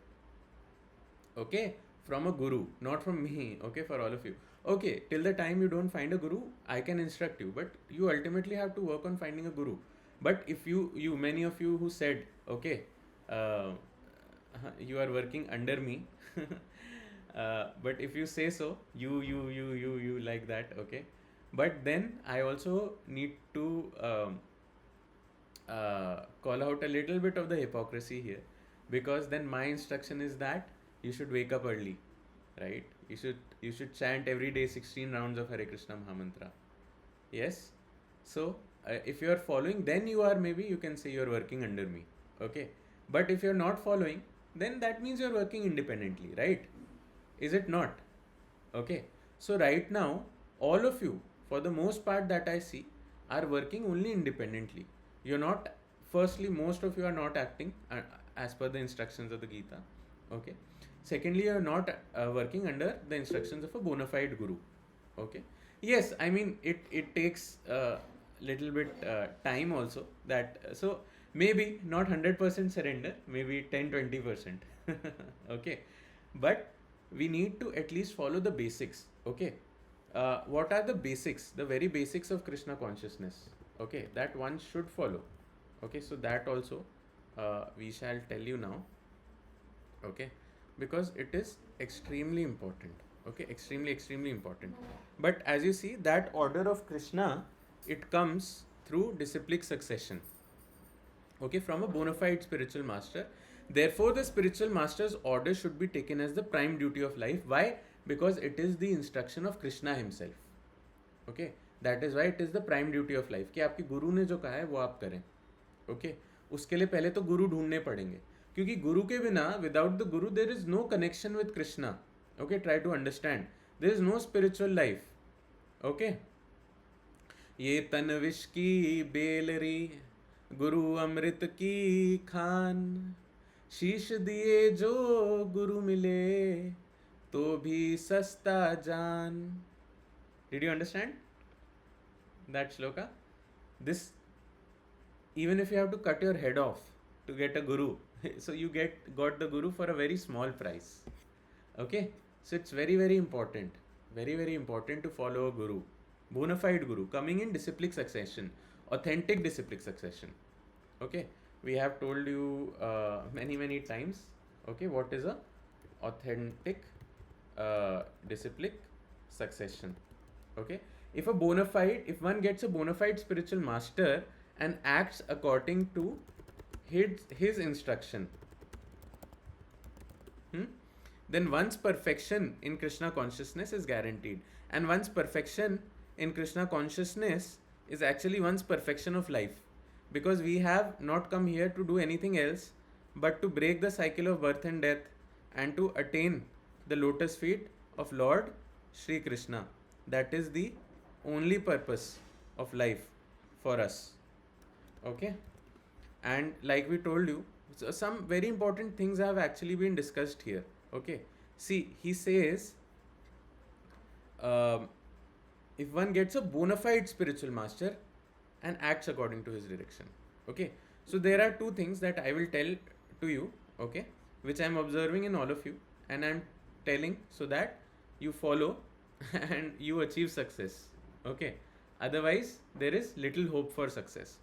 Okay, from a guru, not from me. Okay, for all of you. Okay, till the time you don't find a guru, I can instruct you, but you ultimately have to work on finding a guru. But if you many of you who said, okay, uh, you are working under me, but if you say so, you like that. Okay, but then I also need to call out a little bit of the hypocrisy here, because then my instruction is that you should wake up early, right? You should chant every day 16 rounds of Hare Krishna Mahamantra. Yes, so if you are following, then you can say you are working under me. Okay, but if you are not following, then that means you are working independently, right? Is it not? Okay, so right now all of you, for the most part that I see, are working only independently. You're not, firstly, most of you are not acting as per the instructions of the Gita. Okay, secondly, you're not working under the instructions of a bona fide guru. Okay, yes, I mean it takes little bit time also, that so maybe not 100% surrender, maybe 10-20%. Okay, but we need to at least follow the basics. Okay, what are the basics, the very basics of Krishna consciousness? Okay, that one should follow. Okay, so that also we shall tell you now. Okay, because it is extremely important. Okay, extremely important. But as you see, that order of Krishna, it comes through disciplic succession. Okay, from a bona fide spiritual master. Therefore, the spiritual master's order should be taken as the prime duty of life. Why? Because it is the instruction of Krishna himself. Okay, that is why it is the prime duty of life कि आपके गुरु ने जो कहा है वो आप करें. Okay, उसके लिए पहले तो गुरु ढूंढने पड़ेंगे, क्योंकि गुरु के बिना, without the guru there is no connection with Krishna. Okay, try to understand, there is no spiritual life. Okay, ये तन विष की बेलरी, गुरु अमृत की खान, शीश दिए जो गुरु मिले, तो भी सस्ता जान. Did you understand that shloka? This, even if you have to cut your head off to get a guru, so you got the guru for a very small price. Okay, so it's very very important, very very important to follow a guru, bona fide guru, coming in disciplic succession, authentic disciplic succession. Okay, we have told you many times. Okay, what is a authentic disciplic succession? Okay, if one gets a bona fide spiritual master and acts according to his instruction, then one's perfection in Krishna consciousness is guaranteed. And one's perfection in Krishna consciousness is actually one's perfection of life. Because we have not come here to do anything else but to break the cycle of birth and death and to attain the lotus feet of Lord Sri Krishna. That is the only purpose of life for us. Okay? And like we told you, so some very important things have actually been discussed here. Okay, see, he says if one gets a bona fide spiritual master and acts according to his direction. Okay, so there are two things that I will tell to you, okay, which I am observing in all of you, and I am telling so that you follow and you achieve success. Okay, otherwise there is little hope for success.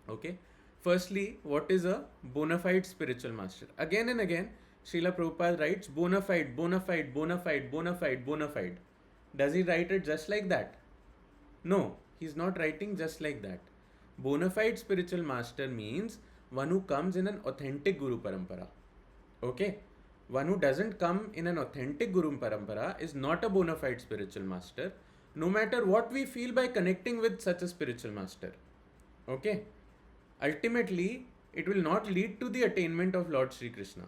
Okay, firstly, what is a bona fide spiritual master? Again and again, Srila Prabhupada writes bona fide, bona fide, bona fide, bona fide, bona fide. Does he write it just like that? No, he's not writing just like that. Bona fide spiritual master means one who comes in an authentic Guru Parampara. Okay? One who doesn't come in an authentic Guru Parampara is not a bona fide spiritual master, no matter what we feel by connecting with such a spiritual master. Okay? Ultimately, it will not lead to the attainment of Lord Sri Krishna.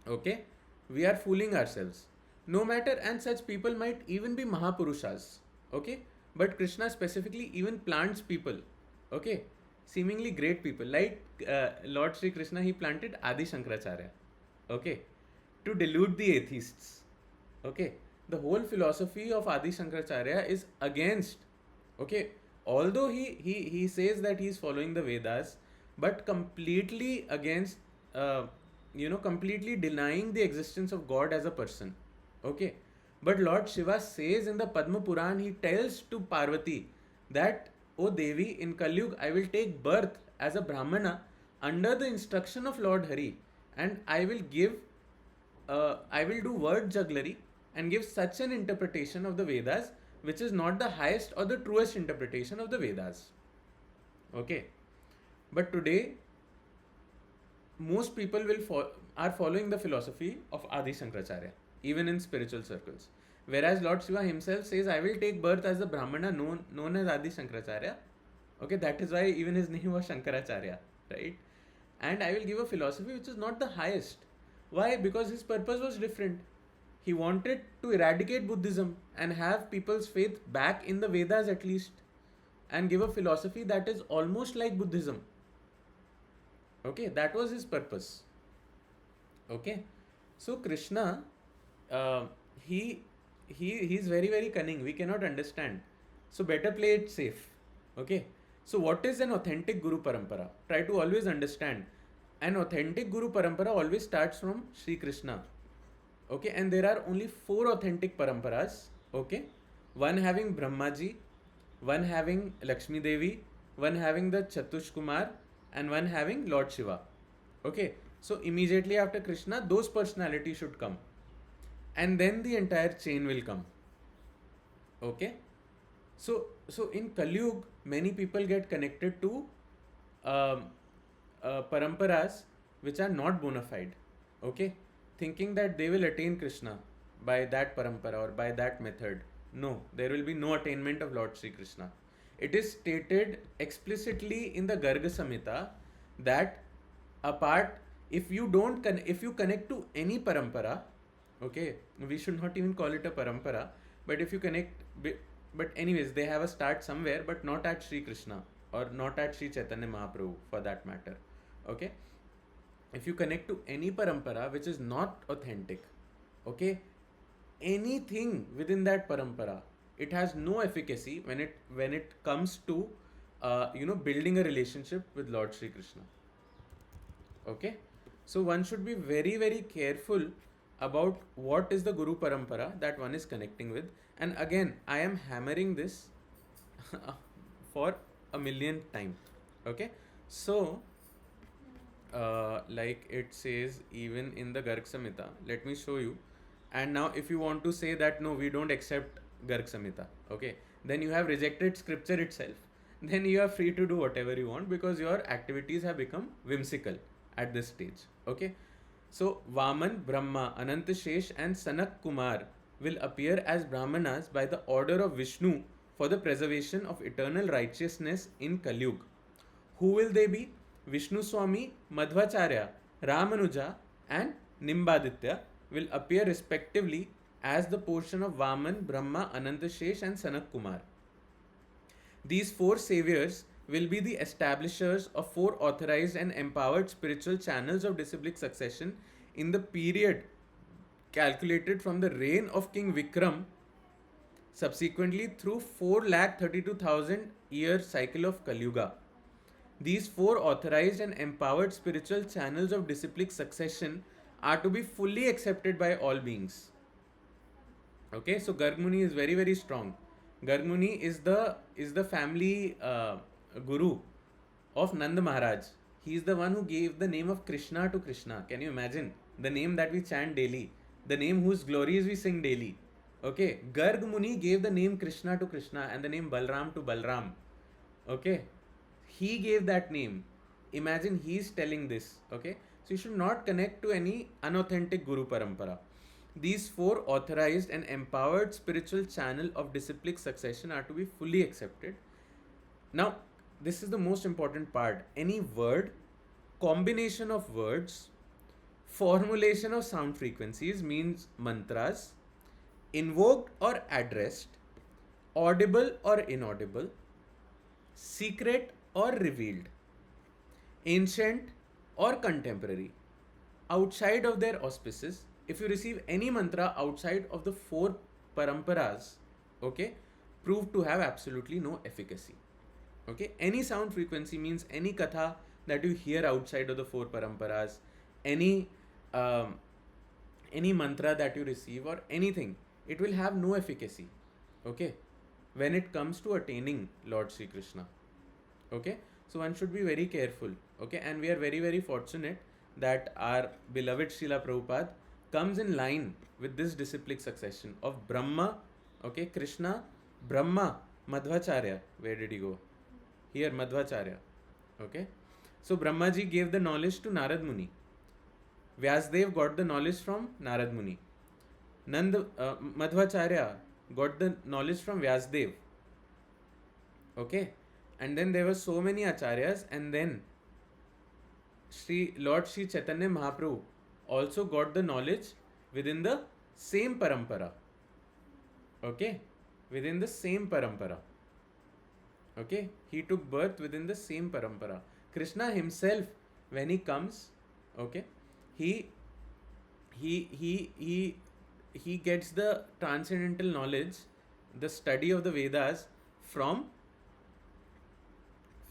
Okay, we are fooling ourselves. No matter, and such people might even be Mahapurushas. Okay, but Krishna specifically even plants people. Okay, seemingly great people like Lord Sri Krishna. He planted Adi Shankaracharya. Okay, to delude the atheists. Okay, the whole philosophy of Adi Shankaracharya is against. Okay, although he says that he is following the Vedas, but completely against. Completely denying the existence of God as a person. Okay. But Lord Shiva says in the Padma Puran, he tells to Parvati that, O Devi, in Kalyug, I will take birth as a Brahmana under the instruction of Lord Hari, and I will do word jugglery and give such an interpretation of the Vedas which is not the highest or the truest interpretation of the Vedas. Okay. But today, most people are following the philosophy of Adi Shankaracharya, even in spiritual circles. Whereas Lord Shiva himself says, I will take birth as a Brahmana known as Adi Shankaracharya. Okay, that is why even his name was Shankaracharya, right? And I will give a philosophy which is not the highest. Why? Because his purpose was different. He wanted to eradicate Buddhism and have people's faith back in the Vedas at least, and give a philosophy that is almost like Buddhism. Okay, that was his purpose. Okay, so Krishna, he's very very cunning. We cannot understand. So better play it safe. Okay, so what is an authentic Guru Parampara? Try to always understand. An authentic Guru Parampara always starts from Sri Krishna. Okay, and there are only 4 authentic Paramparas. Okay, one having Brahmaji, one having Lakshmi Devi, one having the Chatush Kumar, and one having Lord Shiva. Okay, so immediately after Krishna, those personalities should come, and then the entire chain will come. Okay, so in Kali Yuga, many people get connected to paramparas which are not bona fide. Okay, thinking that they will attain Krishna by that parampara or by that method. No, there will be no attainment of Lord Sri Krishna. It is stated explicitly in the Garga Samhita that if you connect to any parampara, okay, we should not even call it a parampara, but if you connect, but anyways, they have a start somewhere, but not at Sri Krishna or not at Sri Chaitanya Mahaprabhu for that matter. Okay, if you connect to any parampara which is not authentic, okay, anything within that parampara it has no efficacy when it comes to building a relationship with Lord Sri Krishna. Okay, so one should be very very careful about what is the Guru Parampara that one is connecting with. And again, I am hammering this for a millionth time. Okay, so like it says even in the Garg Samhita, let me show you. And now if you want to say that no, we don't accept Garg Samhita, okay, then you have rejected scripture itself. Then you are free to do whatever you want, because your activities have become whimsical at this stage. Okay, so Vaman, Brahma, Anantashesh and Sanak Kumar will appear as Brahmanas by the order of Vishnu for the preservation of eternal righteousness in Kalyug. Who will they be? Vishnu Swami, Madhvacharya, Ramanuja and Nimbaditya will appear respectively as the portion of Vaman, Brahma, Anantashesh and Sanak Kumar. These four saviors will be the establishers of four authorized and empowered spiritual channels of disciplic succession in the period calculated from the reign of King Vikram subsequently through 4,32,000 year cycle of Kali Yuga. These four authorized and empowered spiritual channels of disciplic succession are to be fully accepted by all beings. Okay, so Garg Muni is very very strong. Garg Muni is the family guru of Nand Maharaj. He is the one who gave the name of Krishna to Krishna. Can you imagine? The name that we chant daily, the name whose glories we sing daily. Okay, Garg Muni gave the name Krishna to Krishna and the name Balram to Balram. Okay, he gave that name. Imagine he is telling this. Okay, so you should not connect to any unauthentic Guru Parampara. These four authorized and empowered spiritual channel of disciplic succession are to be fully accepted. Now, this is the most important part. Any word, combination of words, formulation of sound frequencies means mantras, invoked or addressed, audible or inaudible, secret or revealed, ancient or contemporary, outside of their auspices. If you receive any mantra outside of the four paramparas, okay, prove to have absolutely no efficacy. Okay, any sound frequency means any katha that you hear outside of the four paramparas, any mantra that you receive or anything, it will have no efficacy. Okay, when it comes to attaining Lord Sri Krishna. Okay, so one should be very careful. Okay, and we are very very fortunate that our beloved Srila Prabhupada comes in line with this disciplic succession of Brahma, okay, Krishna, Brahma, Madhvacharya. Where did he go? Here, Madhvacharya. Okay, so Brahmaji gave the knowledge to Narad Muni. Vyasdev got the knowledge from Narad Muni. Madhvacharya got the knowledge from Vyasdev. Okay, and then there were so many acharyas, and then Lord Sri Chaitanya Mahaprabhu also got the knowledge within the same parampara. Okay, within the same parampara. Okay, he took birth within the same parampara. Krishna himself, when he comes, okay, he gets the transcendental knowledge, the study of the Vedas from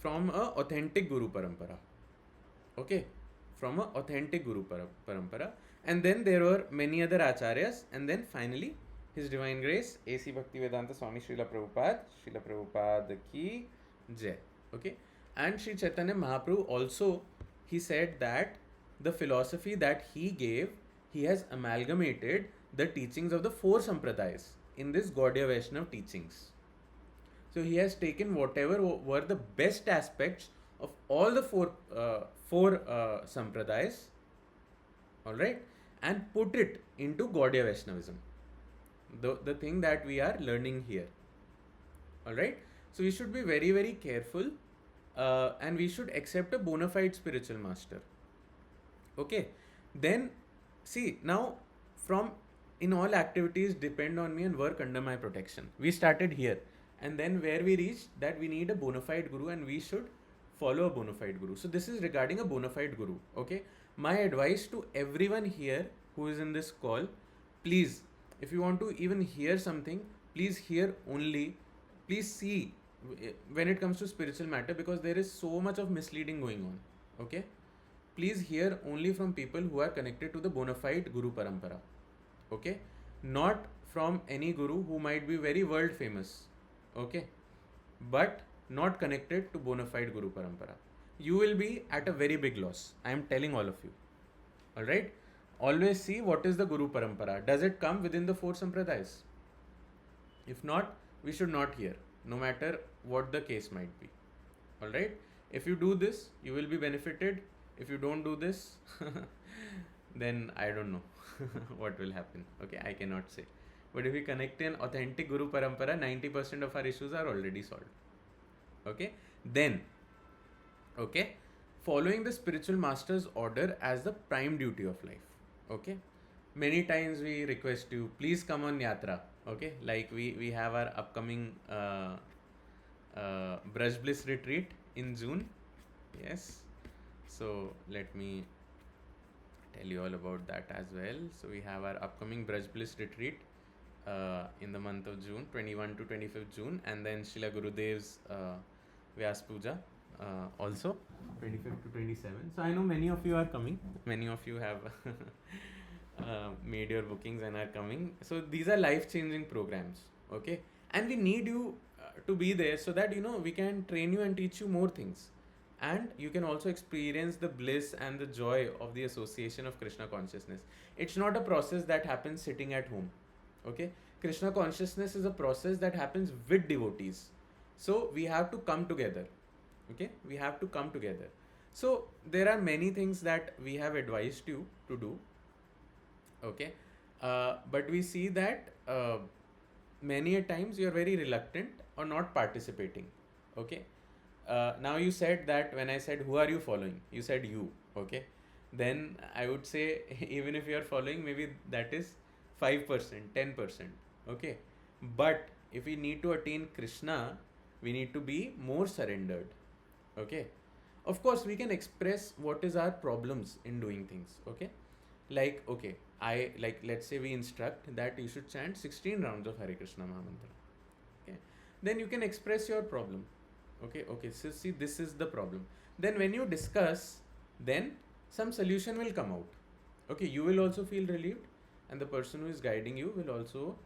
a authentic Guru Parampara. Okay, from a authentic Guru Parampara. And then there were many other acharyas, and then finally His Divine Grace A.C. Bhaktivedanta Swami Srila Prabhupada ki Jai. Okay, and Sri Chaitanya Mahaprabhu also, he said that the philosophy that he gave, he has amalgamated the teachings of the four sampradayas in this Gaudiya Vaishnava teachings. So he has taken whatever were the best aspects of all the four sampradayas, all right, and put it into Gaudiya Vaishnavism, the thing that we are learning here. All right, so we should be very very careful, and we should accept a bona fide spiritual master. Okay, then see, now from in all activities depend on me and work under my protection. We started here, and then where we reached that we need a bona fide guru and we should follow a bona fide guru. So this is regarding a bona fide guru. Okay, my advice to everyone here who is in this call, please, if you want to even hear something, please hear only, please see when it comes to spiritual matter, because there is so much of misleading going on. Okay, please hear only from people who are connected to the bona fide Guru Parampara. Okay, not from any guru who might be very world famous. Okay, but not connected to bona fide Guru Parampara. You will be at a very big loss. I am telling all of you. Alright? Always see what is the Guru Parampara. Does it come within the four Sampradayas? If not, we should not hear, no matter what the case might be. Alright? If you do this, you will be benefited. If you don't do this, then I don't know what will happen. Okay, I cannot say. But if we connect an authentic Guru Parampara, 90% of our issues are already solved. Okay? Then, okay, following the spiritual master's order as the prime duty of life. Okay, many times we request you, please come on yatra. Okay, like we have our upcoming Braj Bliss retreat in June. Yes, so let me tell you all about that as well. So we have our upcoming Braj Bliss retreat in the month of June, 21 to 25th June, and then Srila Gurudev's Vyas Puja also 25th to 27th. So I know many of you are coming. Many of you have made your bookings and are coming. So these are life-changing programs. Okay, and we need you to be there so that we can train you and teach you more things, and you can also experience the bliss and the joy of the association of Krishna consciousness. It's not a process that happens sitting at home. Okay, Krishna consciousness is a process that happens with devotees. So we have to come together. Okay, we have to come together. So there are many things that we have advised you to do. Okay, but we see that many a times you are very reluctant or not participating. Okay, now you said that when I said who are you following, you said you. Okay, then I would say even if you are following, maybe that is 5%, 10%. Okay, but if we need to attain Krishna, we need to be more surrendered. Okay, of course we can express what is our problems in doing things. Okay, like okay, let's say we instruct that you should chant 16 rounds of Hare Krishna Mahamantra. Okay, then you can express your problem. Okay, so see, this is the problem. Then when you discuss, then some solution will come out. Okay, you will also feel relieved, and the person who is guiding you will also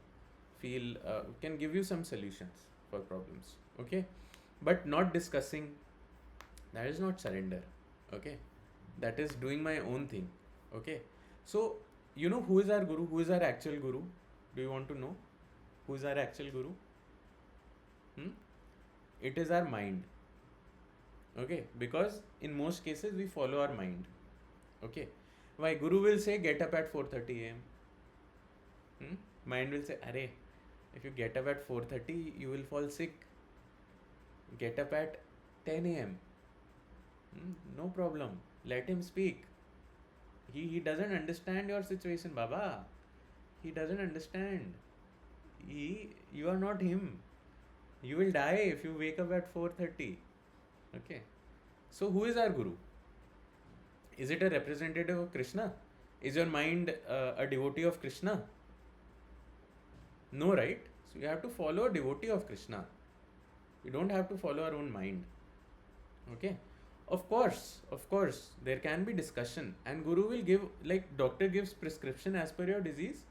feel can give you some solutions for problems. Okay, but not discussing, that is not surrender. Okay, that is doing my own thing. Okay, so who is our guru, who is our actual guru? Do you want to know who is our actual guru? It is our mind. Okay, because in most cases we follow our mind. Okay, why guru will say get up at 4:30 a.m. Mind will say, arey, if you get up at 4:30 you will fall sick. Get up at 10 a.m. No problem, let him speak. He doesn't understand your situation, Baba. He doesn't understand. You are not him. You will die if you wake up at 4:30. Okay, so who is our guru? Is it a representative of Krishna? Is your mind a devotee of Krishna? No, right? So you have to follow a devotee of Krishna. We don't have to follow our own mind. Okay, of course there can be discussion, and guru will give, like doctor gives prescription as per your disease,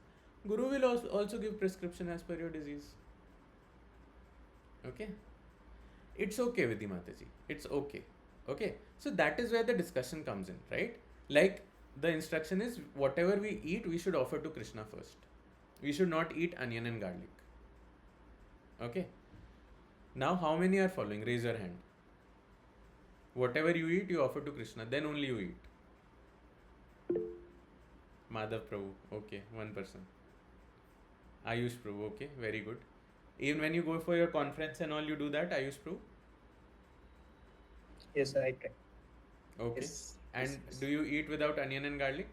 guru will also give prescription as per your disease. Okay, it's okay, Vidhi Mataji, it's okay. Okay, so that is where the discussion comes in, right? Like the instruction is, whatever we eat, we should offer to Krishna first. We should not eat onion and garlic. Okay, now how many are following? Raise your hand. Whatever you eat, you offer to Krishna, then only you eat. Madhav Prabhu, okay, one person. Ayush Prabhu, okay, very good. Even when you go for your conference and all, you do that, Ayush Prabhu? Yes, I can. Okay. Yes. And Yes. do you eat without onion and garlic?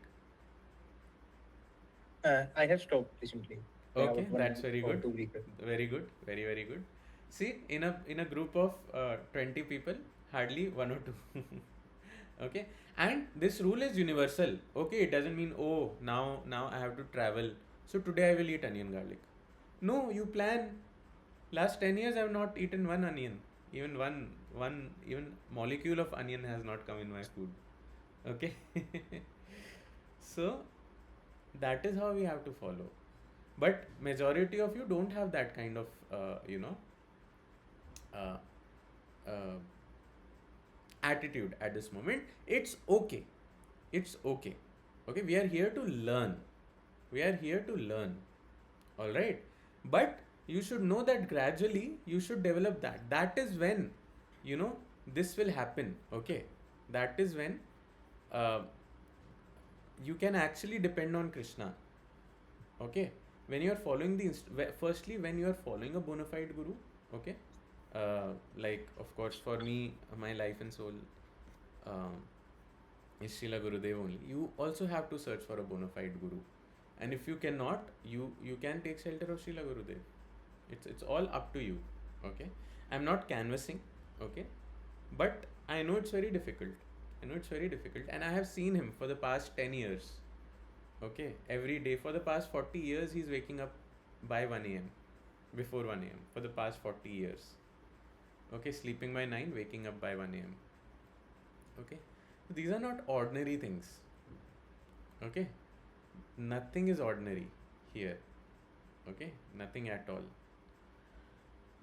I have stopped recently. Okay, About that's very or good. 2 weeks. Very good, very good. See, in a group of 20 people, hardly one or two. Okay, and this rule is universal. Okay, it doesn't mean, oh, now I have to travel, so today I will eat onion garlic. No, you plan. Last 10 years, I've not eaten one onion. Even one even molecule of onion has not come in my food. Okay. So that is how we have to follow. But majority of you don't have that kind of uh, uh, attitude at this moment. It's okay. It's okay. Okay, we are here to learn. We are here to learn. All right. But you should know that gradually you should develop that. That is when, you know, this will happen. Okay. That is when uh, you can actually depend on Krishna. Okay. When you are following firstly, when you are following a bona fide guru, okay, like of course for me, my life and soul um, is Srila Gurudev only. You also have to search for a bona fide guru, and if you cannot, you can take shelter of Srila Gurudev. It's all up to you. Okay, I'm not canvassing. Okay, but I know it's very difficult. I know it's very difficult, and I have seen him for the past 10 years. Okay, every day for the past 40 years, he's waking up by 1 a.m. before 1 a.m. for the past 40 years. Okay, sleeping by 9, waking up by 1 a.m. Okay, these are not ordinary things. Okay, nothing is ordinary here. Okay, nothing at all.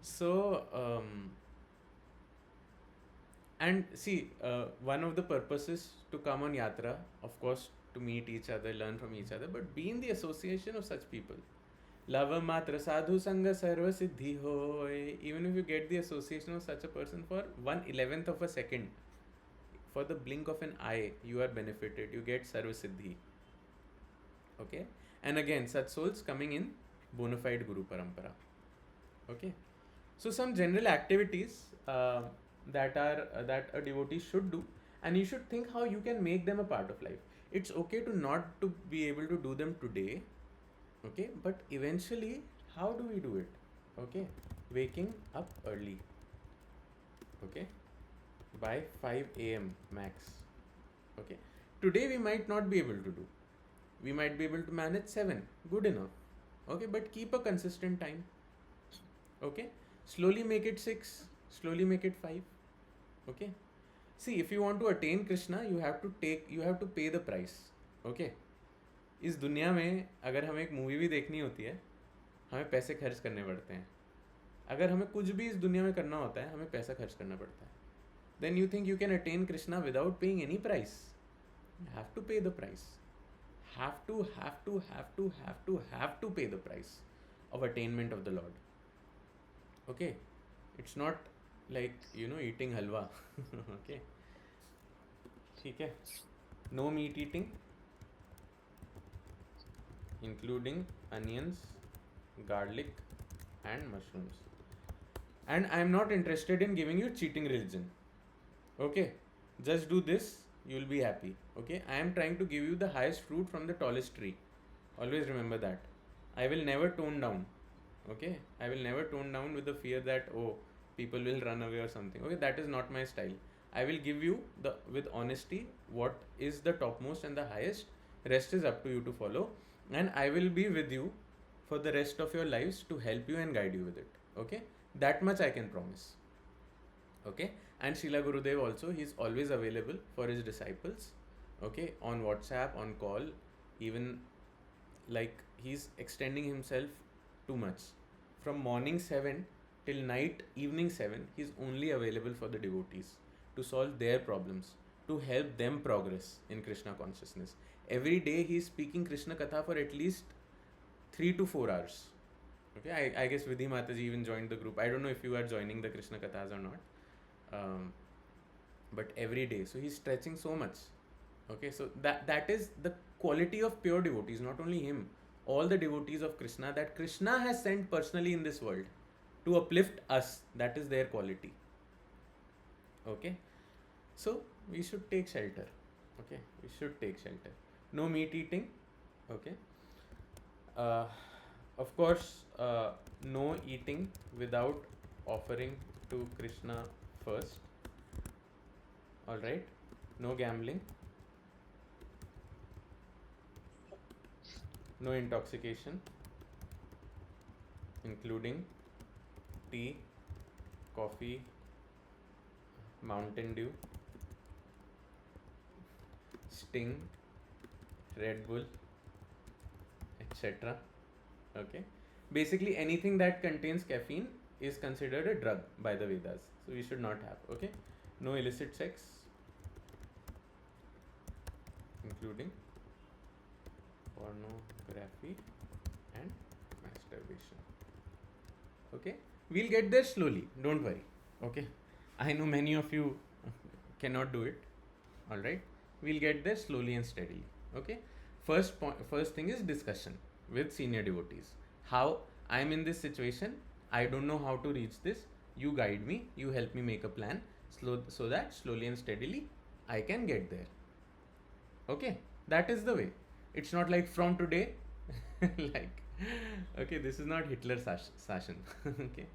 So, and see, one of the purposes to come on yatra, of course, to meet each other, learn from each other, but be in the association of such people. Lava matra sadhu sangha sarva siddhi hoy. Even if you get the association of such a person for 1/11th of a second, for the blink of an eye, you are benefited. You get sarva siddhi. Okay, and again, such souls coming in bona fide guru parampara. Okay, so some general activities that a devotee should do, and you should think how you can make them a part of life. It's okay to not to be able to do them today. Okay, but eventually, how do we do it? Okay, waking up early. Okay, by 5 a.m. max. Okay, today we might not be able to do. We might be able to manage 7. Good enough. Okay, but keep a consistent time. Okay, slowly make it 6. Slowly make it 5. Okay. See, if you want to attain Krishna, you have to pay the price. Okay. इस दुनिया में अगर हमें एक movie भी देखनी होती है, हमें पैसे खर्च करने पड़ते हैं. अगर हमें कुछ भी इस दुनिया में करना होता है, हमें पैसा खर्च करना पड़ता है. Then you think you can attain Krishna without paying any price? You have to pay the price. Have to pay the price of attainment of the Lord. Okay, it's not like eating halwa. Okay, ठीक है. No meat eating, including onions, garlic, and mushrooms. And I am not interested in giving you cheating religion. Okay, just do this, you will be happy. Okay, I am trying to give you the highest fruit from the tallest tree. Always remember that. I will never tone down. Okay, I will never tone down with the fear that people will run away or something. Okay, that is not my style. I will give you with honesty what is the topmost and the highest. Rest is up to you to follow, and I will be with you for the rest of your lives to help you and guide you with it. Okay, that much I can promise. Okay, and Srila Gurudev also, he is always available for his disciples. Okay, on WhatsApp, on call, even like he's extending himself too much. From morning 7 till night, evening 7, he's only available for the devotees to solve their problems, to help them progress in Krishna consciousness. Every day he's speaking Krishna Katha for at least 3 to 4 hours. Okay, I guess Vidhi Mataji even joined the group. I don't know if you are joining the Krishna Kathas or not. But every day. So he's stretching so much. Okay, so that is the quality of pure devotees, not only him, all the devotees of Krishna that Krishna has sent personally in this world to uplift us. That is their quality. Okay, so we should take shelter. Okay, we should take shelter. No meat eating. Okay. Of course, no eating without offering to Krishna first. All right. No gambling. No intoxication. including tea, coffee, Mountain Dew, Sting, Red Bull, etc. Okay, basically anything that contains caffeine is considered a drug by the Vedas, so we should not have. Okay, no illicit sex, including pornography and masturbation. Okay, we'll get there slowly, don't worry. Okay, I know many of you cannot do it. All right, we'll get there slowly and steadily. Okay, first thing is discussion with senior devotees. How I'm in this situation, I don't know how to reach this. You guide me, you help me make a plan so that slowly and steadily I can get there. Okay, that is the way. It's not like from today, like, okay, this is not Hitler session. Okay,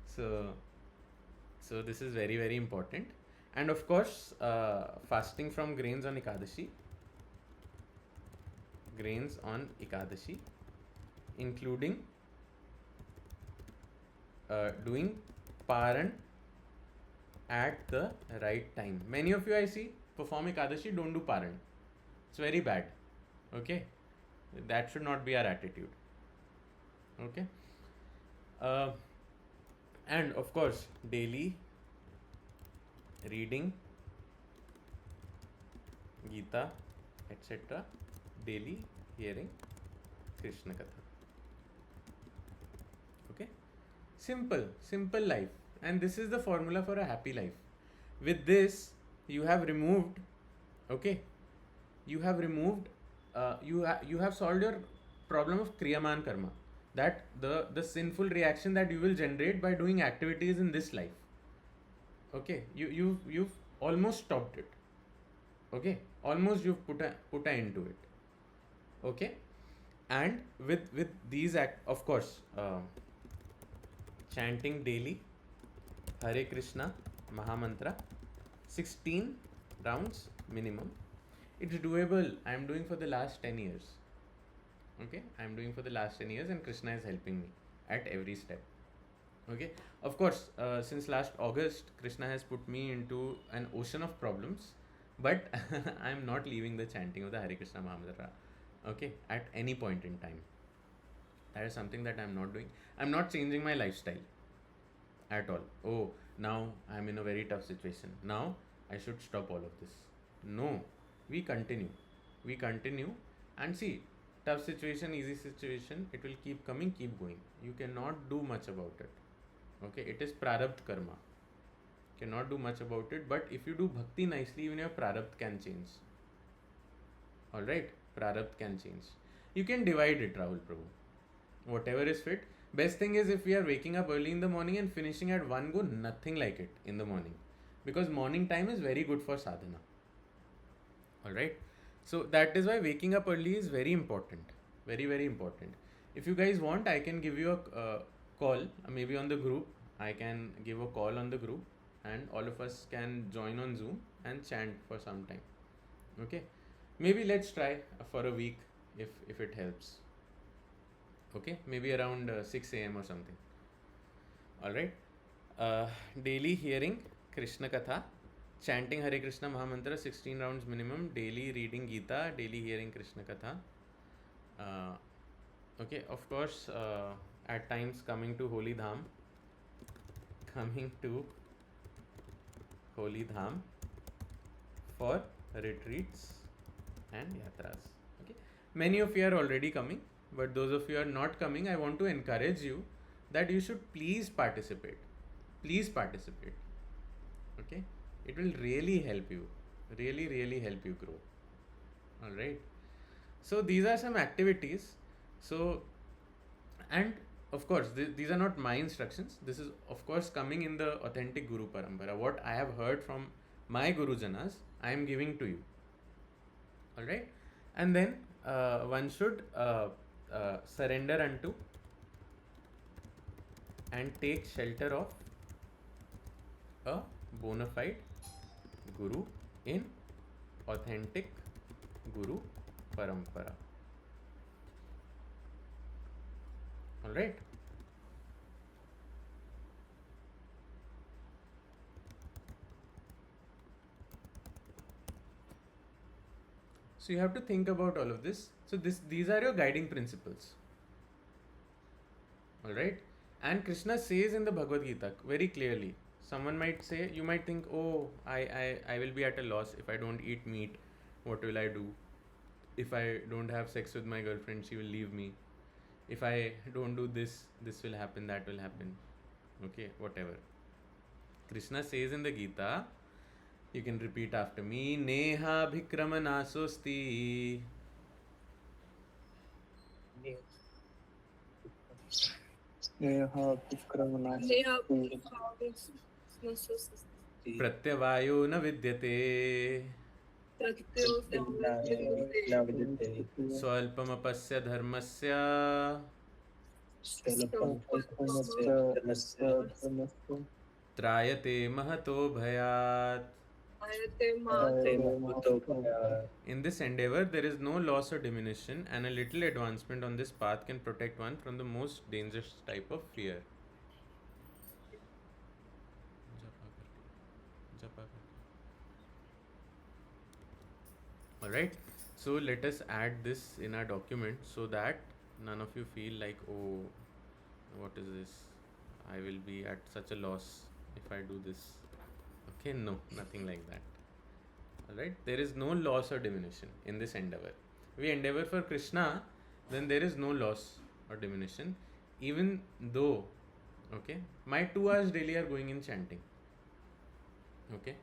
so this is very, very important. And of course, fasting from grains on Ekadashi, including doing Paran at the right time. Many of you I see perform Ekadashi, don't do Paran. It's very bad. Okay, that should not be our attitude. Okay, and of course, daily reading Gita, etc. Daily hearing Krishna Katha. Okay, simple life, and this is the formula for a happy life. With this, you have removed. Okay, you have removed. You have solved your problem of kriyaman karma, that the sinful reaction that you will generate by doing activities in this life. Okay, you've almost stopped it. Okay, almost you've put an end to it. Okay, and with these of course, chanting daily Hare Krishna Mahamantra, 16 rounds minimum. It's doable. I'm doing for the last 10 years. Okay, I'm doing for the last 10 years, and Krishna is helping me at every step. Okay, of course, since last August, Krishna has put me into an ocean of problems, but I'm not leaving the chanting of the Hare Krishna Mahamantra. Okay, at any point in time. That is something that I'm not doing. I'm not changing my lifestyle at all. Oh, now I'm in a very tough situation. Now I should stop all of this. No, we continue. And see, tough situation, easy situation, it will keep coming, keep going. You cannot do much about it. Okay, it is prarabdha karma. Cannot do much about it, but if you do bhakti nicely, even your prarabdha can change. Alright, prarabdha can change. You can divide it, Rahul Prabhu. Whatever is fit. Best thing is if we are waking up early in the morning and finishing at one go, nothing like it in the morning. Because morning time is very good for sadhana. Alright. So that is why waking up early is very important. Very, very important. If you guys want, I can give you a call, maybe on the group. I can give a call on the group and all of us can join on Zoom and chant for some time. Okay. Maybe let's try for a week if it helps. Okay. Maybe around 6 a.m. or something. Alright. Daily hearing Krishna Katha. Chanting Hare Krishna Mahamantra, 16 rounds minimum. Daily reading Gita. Daily hearing Krishna Katha. Okay, of course, at times coming to Holy Dham for retreats and yatras. Okay, many of you are already coming, but those of you are not coming, I want to encourage you that you should please participate. Okay, it will really help you, really help you grow. All right, so these are some activities. So, and of course, these are not my instructions. This is of course coming in the authentic Guru Parampara. What I have heard from my Guru Janas, I am giving to you. All right, and then one should surrender unto and take shelter of a bona fide Guru in authentic Guru Parampara. Alright. So you have to think about all of this. So these are your guiding principles. All right. And Krishna says in the Bhagavad Gita very clearly. Someone might say, you might think, oh, I will be at a loss if I don't eat meat. What will I do? If I don't have sex with my girlfriend, she will leave me. If I don't do this, this will happen, that will happen. Okay, whatever. Krishna says in the Gita, you can repeat after me, Neha Bhikramanasosti. Neha Vikramana Pratyavayo na vidyate. Swalpamapasya dharmasya. Trayate mahato bhayat. In this endeavor, there is no loss or diminution, and a little advancement on this path can protect one from the most dangerous type of fear. Alright, so let us add this in our document so that none of you feel like, oh, what is this? I will be at such a loss if I do this. Okay, no, nothing like that. Alright, there is no loss or diminution in this endeavor. We endeavor for Krishna, then there is no loss or diminution, even though, okay, my 2 hours daily are going in chanting. Okay,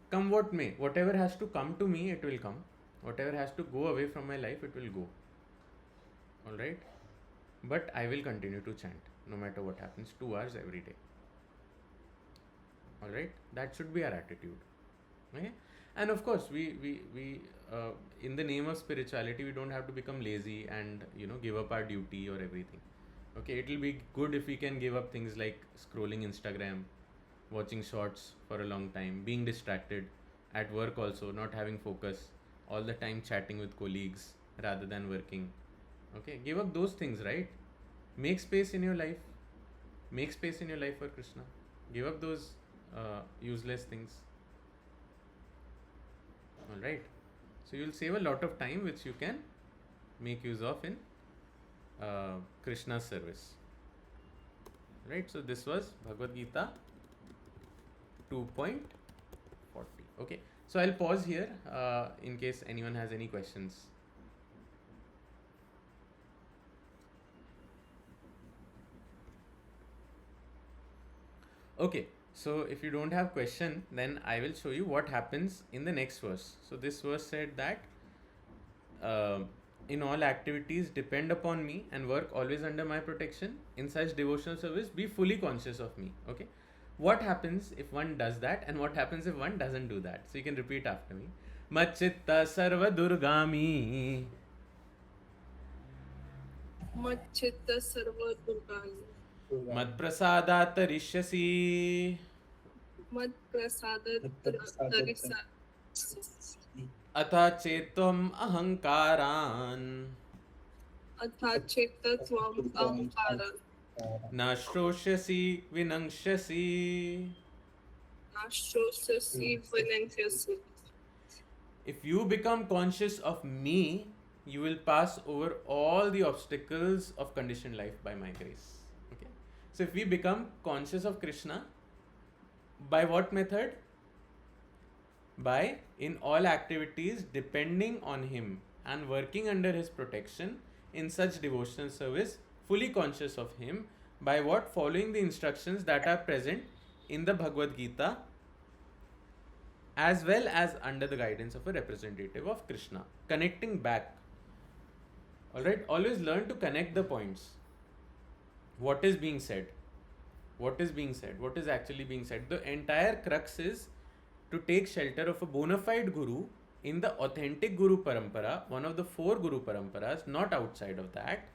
come what may, whatever has to come to me, it will come. Whatever has to go away from my life, it will go. Alright, but I will continue to chant no matter what happens, 2 hours every day. Alright, that should be our attitude. Okay, and of course we in the name of spirituality, we don't have to become lazy and give up our duty or everything. Okay, it will be good if we can give up things like scrolling Instagram, watching shorts for a long time, being distracted at work, also not having focus, all the time chatting with colleagues rather than working. Okay, give up those things, right? Make space in your life. Make space in your life for Krishna. Give up those useless things. Alright, so you'll save a lot of time which you can make use of in Krishna's service. Right, so this was Bhagavad Gita 2.40. Okay, so I'll pause here in case anyone has any questions. Okay, so if you don't have question, then I will show you what happens in the next verse. So this verse said that in all activities depend upon me and work always under my protection. In such devotional service, be fully conscious of me. Okay, what happens if one does that, and what happens if one doesn't do that? So you can repeat after me. Machitta sarva durgami. Machitta sarva durgami. Mad prasadat tarishyasi. Mad prasadat tarisa. Atha chetvam ahankaran. Atha chetatvam ahankara. Na shrosyasi vinangshasi. Nashrosasi vinankyasi. If you become conscious of me, you will pass over all the obstacles of conditioned life by my grace. Okay. So if we become conscious of Krishna, by what method? By in all activities depending on him and working under his protection in such devotional service, fully conscious of him. By what? Following the instructions that are present in the Bhagavad Gita, as well as under the guidance of a representative of Krishna. Connecting back. Alright, always learn to connect the points. What is being said? What is being said? What is actually being said? The entire crux is to take shelter of a bona fide guru in the authentic Guru Parampara, one of the 4 Guru Paramparas, not outside of that,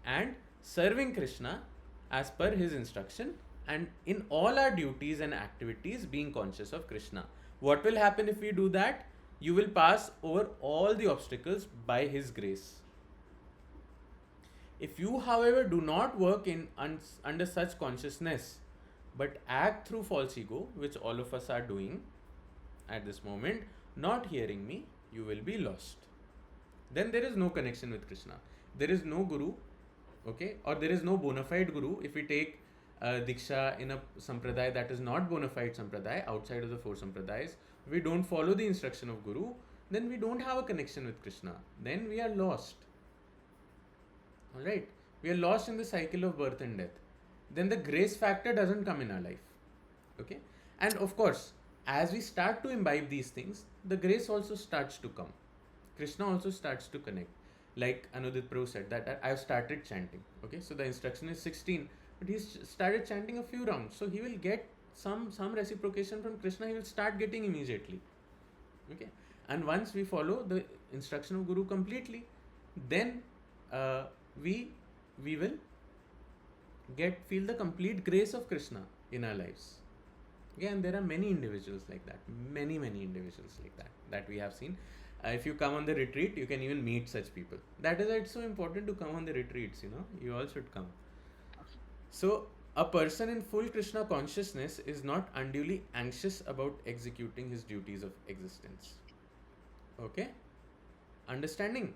and serving Krishna as per his instruction, and in all our duties and activities being conscious of Krishna. What will happen if we do that? You will pass over all the obstacles by his grace. If you, however, do not work in under such consciousness, but act through false ego, which all of us are doing at this moment, not hearing me, you will be lost. Then there is no connection with Krishna. There is no guru, okay, or there is no bona fide guru. If we take Diksha in a sampradaya that is not bona fide sampradaya, outside of the four sampradayas, we don't follow the instruction of guru, then we don't have a connection with Krishna. Then we are lost. Alright? We are lost in the cycle of birth and death. Then the grace factor doesn't come in our life. Okay? And of course, as we start to imbibe these things, the grace also starts to come. Krishna also starts to connect. Like Anudit Prabhu said that I've started chanting. Okay, so the instruction is 16, but he's started chanting a few rounds. So he will get some reciprocation from Krishna, he will start getting immediately. Okay, and once we follow the instruction of Guru completely, then we will feel the complete grace of Krishna in our lives. Okay, and there are many individuals like that, many individuals like that we have seen. If you come on the retreat, you can even meet such people. That is why it's so important to come on the retreats, you all should come. So a person in full Krishna consciousness is not unduly anxious about executing his duties of existence. Okay? Understanding?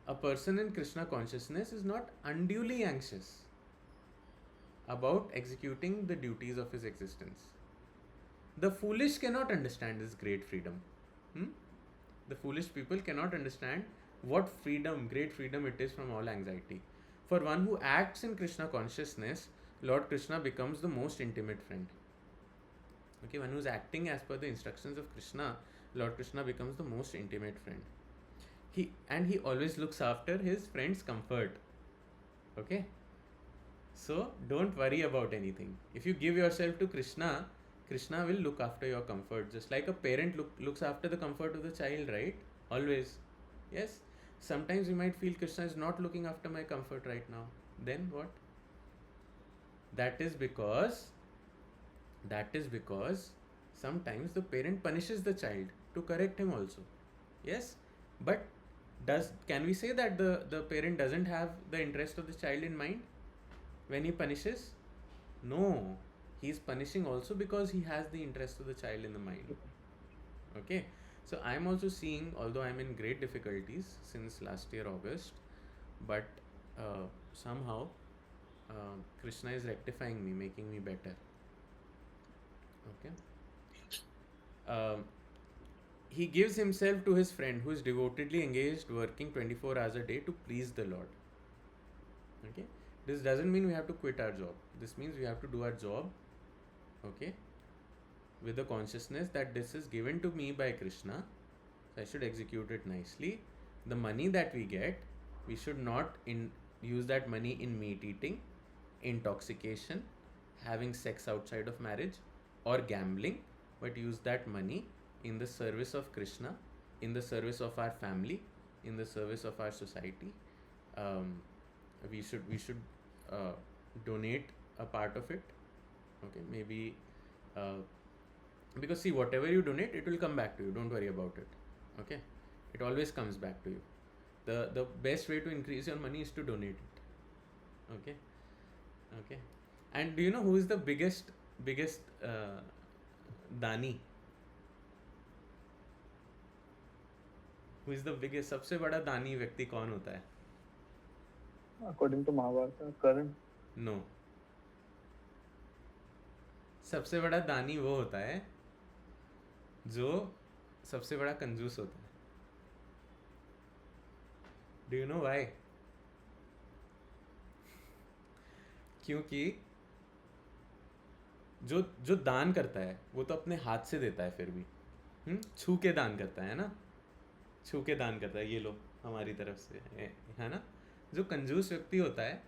A person in Krishna consciousness is not unduly anxious about executing the duties of his existence. The foolish cannot understand this great freedom. The foolish people cannot understand what freedom, great freedom it is from all anxiety. For one who acts in Krishna consciousness, Lord Krishna becomes the most intimate friend. Okay, one who is acting as per the instructions of Krishna, Lord Krishna becomes the most intimate friend. He always looks after his friend's comfort. Okay? So don't worry about anything. If you give yourself to Krishna, Krishna will look after your comfort, just like a parent looks after the comfort of the child, right? Always. Yes? Sometimes you might feel Krishna is not looking after my comfort right now. Then what? That is because sometimes the parent punishes the child to correct him also. Yes? But can we say that the parent doesn't have the interest of the child in mind when he punishes? No. He is punishing also because he has the interest of the child in the mind. Okay, so I am also seeing, although I am in great difficulties since last year August, but somehow Krishna is rectifying me, making me better. Okay. He gives himself to his friend who is devotedly engaged, working 24 hours a day to please the Lord. Okay. This doesn't mean we have to quit our job. This means we have to do our job, okay, with the consciousness that this is given to me by Krishna, so I should execute it nicely. The money that we get, we should not use that money in meat eating, intoxication, having sex outside of marriage, or gambling, but use that money in the service of Krishna, in the service of our family, in the service of our society. We should donate a part of it. Okay, maybe because see, whatever you donate, it will come back to you. Don't worry about it. Okay, it always comes back to you. The best way to increase your money is to donate it. Okay. And do you know who is the biggest dani? Who is the biggest? सबसे बड़ा दानी व्यक्ति कौन होता है? According to Mahabharata, Karan. No. सबसे बड़ा दानी वो होता है जो सबसे बड़ा कंजूस होता है. Do you know why? क्योंकि जो दान करता है वो तो अपने हाथ से देता है, फिर भी छू के दान करता है ना, छू के दान करता है, ये लो हमारी तरफ से, है ना. जो कंजूस व्यक्ति होता है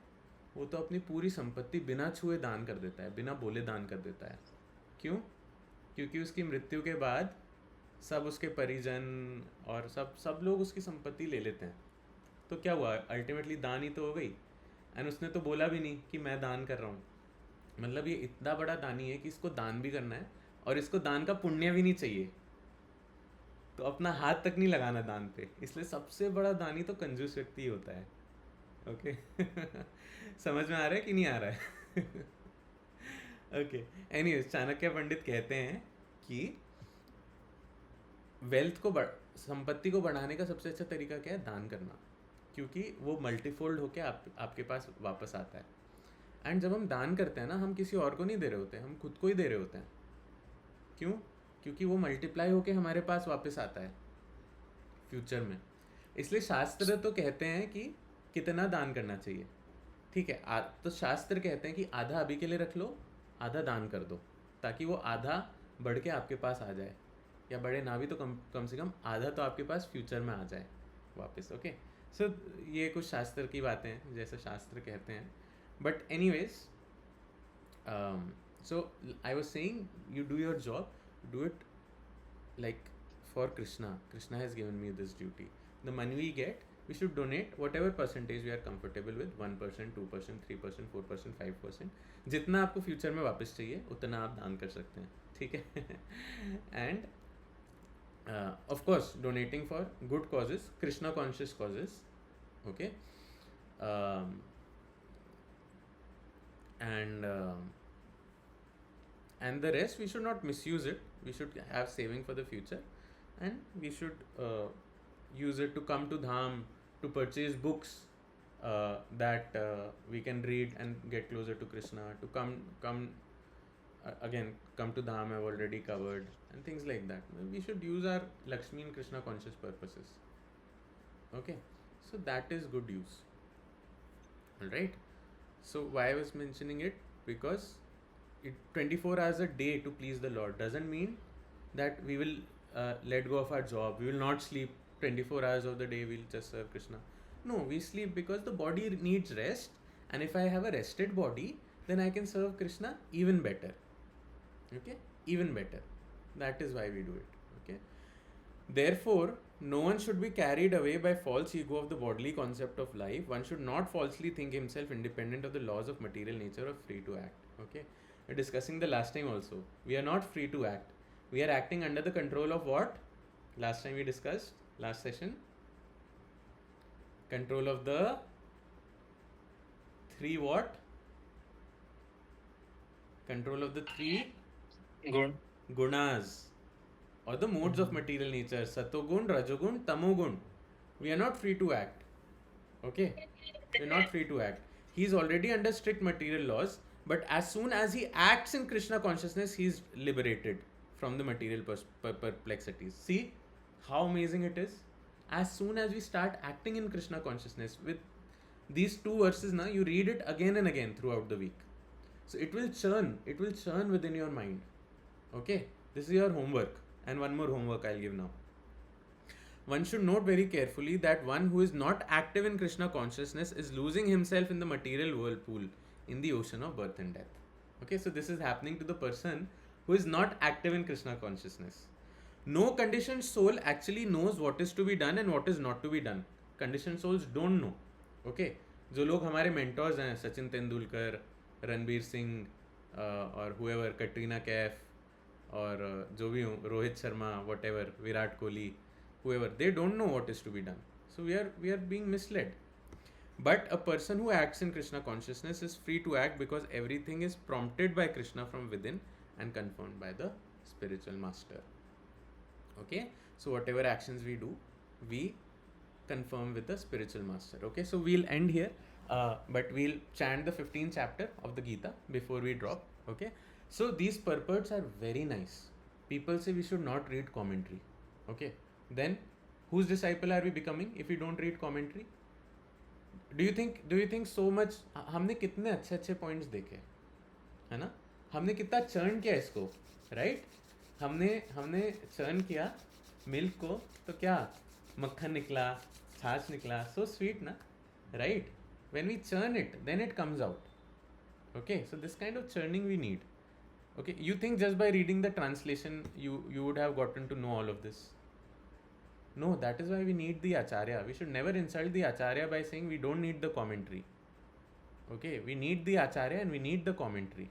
वो तो अपनी पूरी संपत्ति बिना छुए दान कर देता है, बिना बोले दान कर देता है. क्यों? क्योंकि उसकी मृत्यु के बाद सब उसके परिजन और सब लोग उसकी संपत्ति ले लेते हैं. तो क्या हुआ? अल्टीमेटली दान ही तो हो गई. एंड उसने तो बोला भी नहीं कि मैं दान कर रहा हूँ. मतलब ये इतना बड़ा दानी है कि इसको दान भी करना है और इसको दान का पुण्य भी नहीं चाहिए, तो अपना हाथ तक नहीं लगाना दान पे. इसलिए सबसे बड़ा दानी तो कंजूस व्यक्ति ही होता है. ओके. समझ में आ रहा है कि नहीं आ रहा है? ओके. एनीवेज, चाणक्य पंडित कहते हैं कि वेल्थ को संपत्ति को बढ़ाने का सबसे अच्छा तरीका क्या है? दान करना, क्योंकि वो मल्टीफोल्ड होके आपके पास वापस आता है. एंड जब हम दान करते हैं ना, हम किसी और को नहीं दे रहे होते, हम खुद को ही दे रहे होते हैं. क्यों? क्योंकि वो मल्टीप्लाई होके हमारे पास वापस आता है फ्यूचर में. इसलिए शास्त्र तो कहते हैं कि कितना दान करना चाहिए. ठीक है, तो शास्त्र कहते हैं कि आधा अभी के लिए रख लो, आधा दान कर दो, ताकि वो आधा बढ़ के आपके पास आ जाए, या बढ़े ना भी तो कम से कम आधा तो आपके पास फ्यूचर में आ जाए वापस. ओके, सो ये कुछ शास्त्र की बातें हैं जैसे शास्त्र कहते हैं. But anyways, so I was saying, you do your job, do it like for Krishna. Krishna has given me this duty. The money we get, we should donate whatever percentage we are comfortable with, 1%, 2%, 3%, 4%, 5%. जितना आपको future में वापस चाहिए उतना आप दान कर सकते हैं. ठीक है. And of course donating for good causes, Krishna conscious causes. Okay. And the rest, we should not misuse it. We should have saving for the future, and we should use it to come to Dham, to purchase books that we can read and get closer to Krishna, to come to Dham, I've already covered, and things like that. We should use our Lakshmi and Krishna conscious purposes. Okay, so that is good use. Alright, so why I was mentioning it? Because 24 hours a day to please the Lord doesn't mean that we will let go of our job. We will not sleep 24 hours of the day, we'll just serve Krishna. No, we sleep because the body needs rest, and if I have a rested body, then I can serve Krishna even better. Okay, even better. That is why we do it. Okay, therefore no one should be carried away by false ego of the bodily concept of life. One should not falsely think himself independent of the laws of material nature or free to act. Okay, we're discussing the last time also. We are not free to act. We are acting under the control of what? Last time we discussed, last session. Control of the three what? Control of the three Good. gunas, or the modes of material nature: Satogun, Rajogun, Tamogun. We are not free to act. Okay, we are not free to act. He is already under strict material laws, but as soon as he acts in Krishna consciousness, he is liberated from the material perplexities. See how amazing it is. As soon as we start acting in Krishna consciousness, with these two verses, now you read it again and again throughout the week, so it will churn within your mind. Okay, this is your homework, and one more homework I'll give now. One should note very carefully that one who is not active in Krishna consciousness is losing himself in the material whirlpool, in the ocean of birth and death. Okay, so this is happening to the person who is not active in Krishna consciousness. No conditioned soul actually knows what is to be done and what is not to be done. Conditioned souls don't know. Okay, जो लोग हमारे mentors हैं, सचिन तेंदुलकर, रणबीर सिंह, और whoever, Katrina Kaif, और जो भी हो, Rohit Sharma, whatever, Virat Kohli, whoever, they don't know what is to be done. So we are being misled. But a person who acts in Krishna consciousness is free to act because everything is prompted by Krishna from within and confirmed by the spiritual master. Okay, so whatever actions we do, we confirm with the spiritual master. Okay, so we'll end here, but we'll chant the 15th chapter of the Gita before we drop. Okay, so these purports are very nice. People say we should not read commentary. Okay, then whose disciple are we becoming if we don't read commentary? Do you think so much? हमने कितने अच्छे points देखे, है ना? हमने कितना churn किया इसको, राइट? हमने चर्न किया मिल्क को, तो क्या मक्खन निकला, छाछ निकला, so sweet ना, right? When we churn it, then it comes out. Okay, so this kind of churning we need. Okay, you think just by reading the translation you would have gotten to know all of this? No, that is why we need the Acharya. We should never insult the Acharya by saying we don't need the commentary. Okay, we need the Acharya and we need the commentary,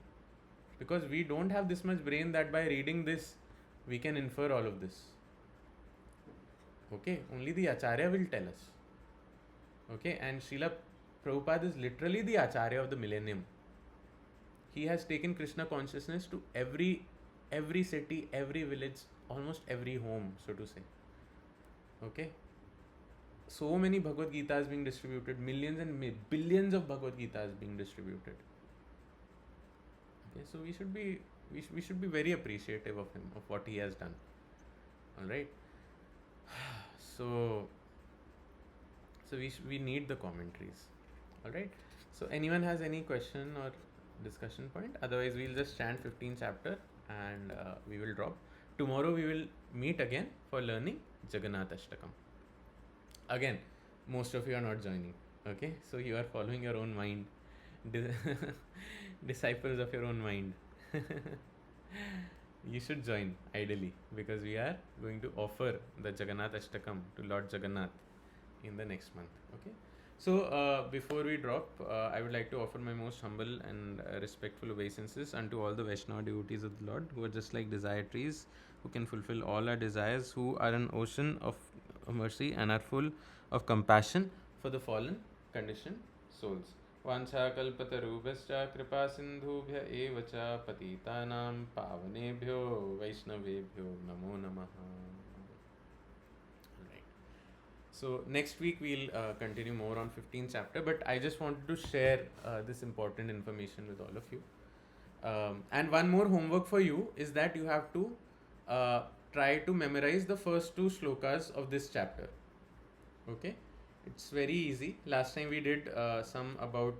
because we don't have this much brain that by reading this we can infer all of this. Okay, only the Acharya will tell us. Okay, and Srila Prabhupada is literally the Acharya of the millennium. He has taken Krishna consciousness to every city, every village, almost every home, so to say. Okay, so many Bhagavad Gitas being distributed, millions and billions of Bhagavad Gitas being distributed. Okay, so we should be very appreciative of him, of what he has done. All right. So we need the commentaries. All right. So anyone has any question or discussion point? Otherwise, we'll just chant 15th chapter and we will drop. Tomorrow we will meet again for learning Jagannath Ashtakam. Again, most of you are not joining. Okay, so you are following your own mind, disciples of your own mind. You should join ideally, because we are going to offer the Jagannath Ashtakam to Lord Jagannath in the next month. Okay, so before we drop, I would like to offer my most humble and respectful obeisances unto all the Vaishnava devotees of the Lord, who are just like desire trees, who can fulfill all our desires, who are an ocean of mercy and are full of compassion for the fallen conditioned souls. वाञ्छाकल्पतरुभ्यश्च कृपा सिन्धुभ्य एव च पतितानां पावनेभ्यो वैष्णवेभ्यो नमो नमः. Right. So next week we'll continue more on 15th chapter, but I just wanted to share this important information with all of you. And one more homework for you is that you have to try to memorize the first 2 shlokas of this chapter. Okay, it's very easy. Last time we did some about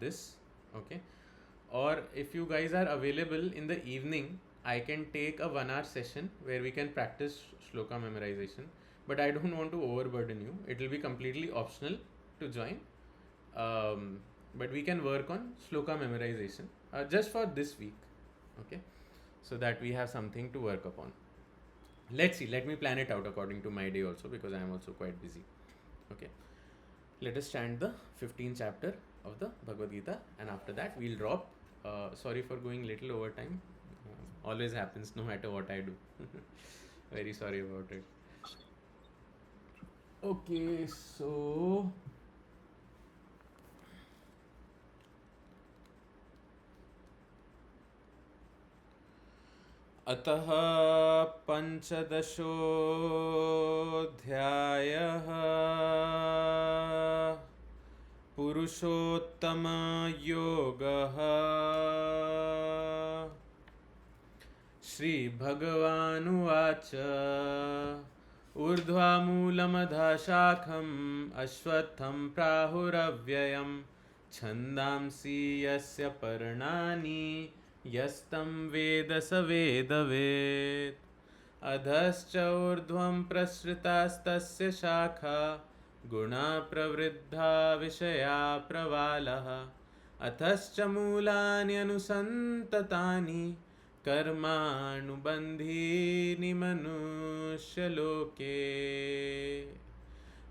this. Okay, or if you guys are available in the evening, I can take a 1 hour session where we can practice shloka memorization, but I don't want to overburden you. It will be completely optional to join, but we can work on shloka memorization just for this week. Okay, so that we have something to work upon. Let's see, let me plan it out according to my day also, because I am also quite busy. Okay, let us chant the 15th chapter of the Bhagavad Gita, and after that we'll drop. Sorry for going little over time. Always happens no matter what I do. Very sorry about it. Okay, so अतः पंचदशोऽध्यायः पुरुषोत्तमयोगः. श्रीभगवानुवाच ऊर्ध्वमूलमधःशाखम् अश्वत्थं प्राहुरव्ययं छन्दांसि यस्य पर्णानि यस्तं वेद स वेदवेत्. अधश्च ऊर्ध्वं प्रसृतास्तस्य शाखा गुणा प्रवृद्धा विषया प्रवालः. अथश्च मूलानि अनुसन्ततानि कर्मानुबन्धीनि मनुष्यलोके.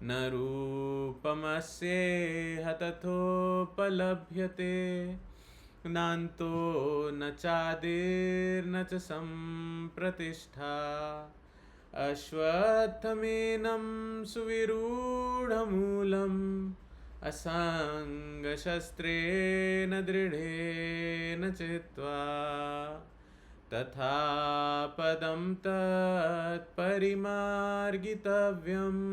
न रूपमस्येह तथोपलभ्यते नान्तो न चादिर्न च सम्प्रतिष्ठा. अश्वत्थमेनं सुविरूढमूलम् असङ्गशस्त्रेण दृढेन चित्वा. तथा पदं तत्परिमार्गितव्यम्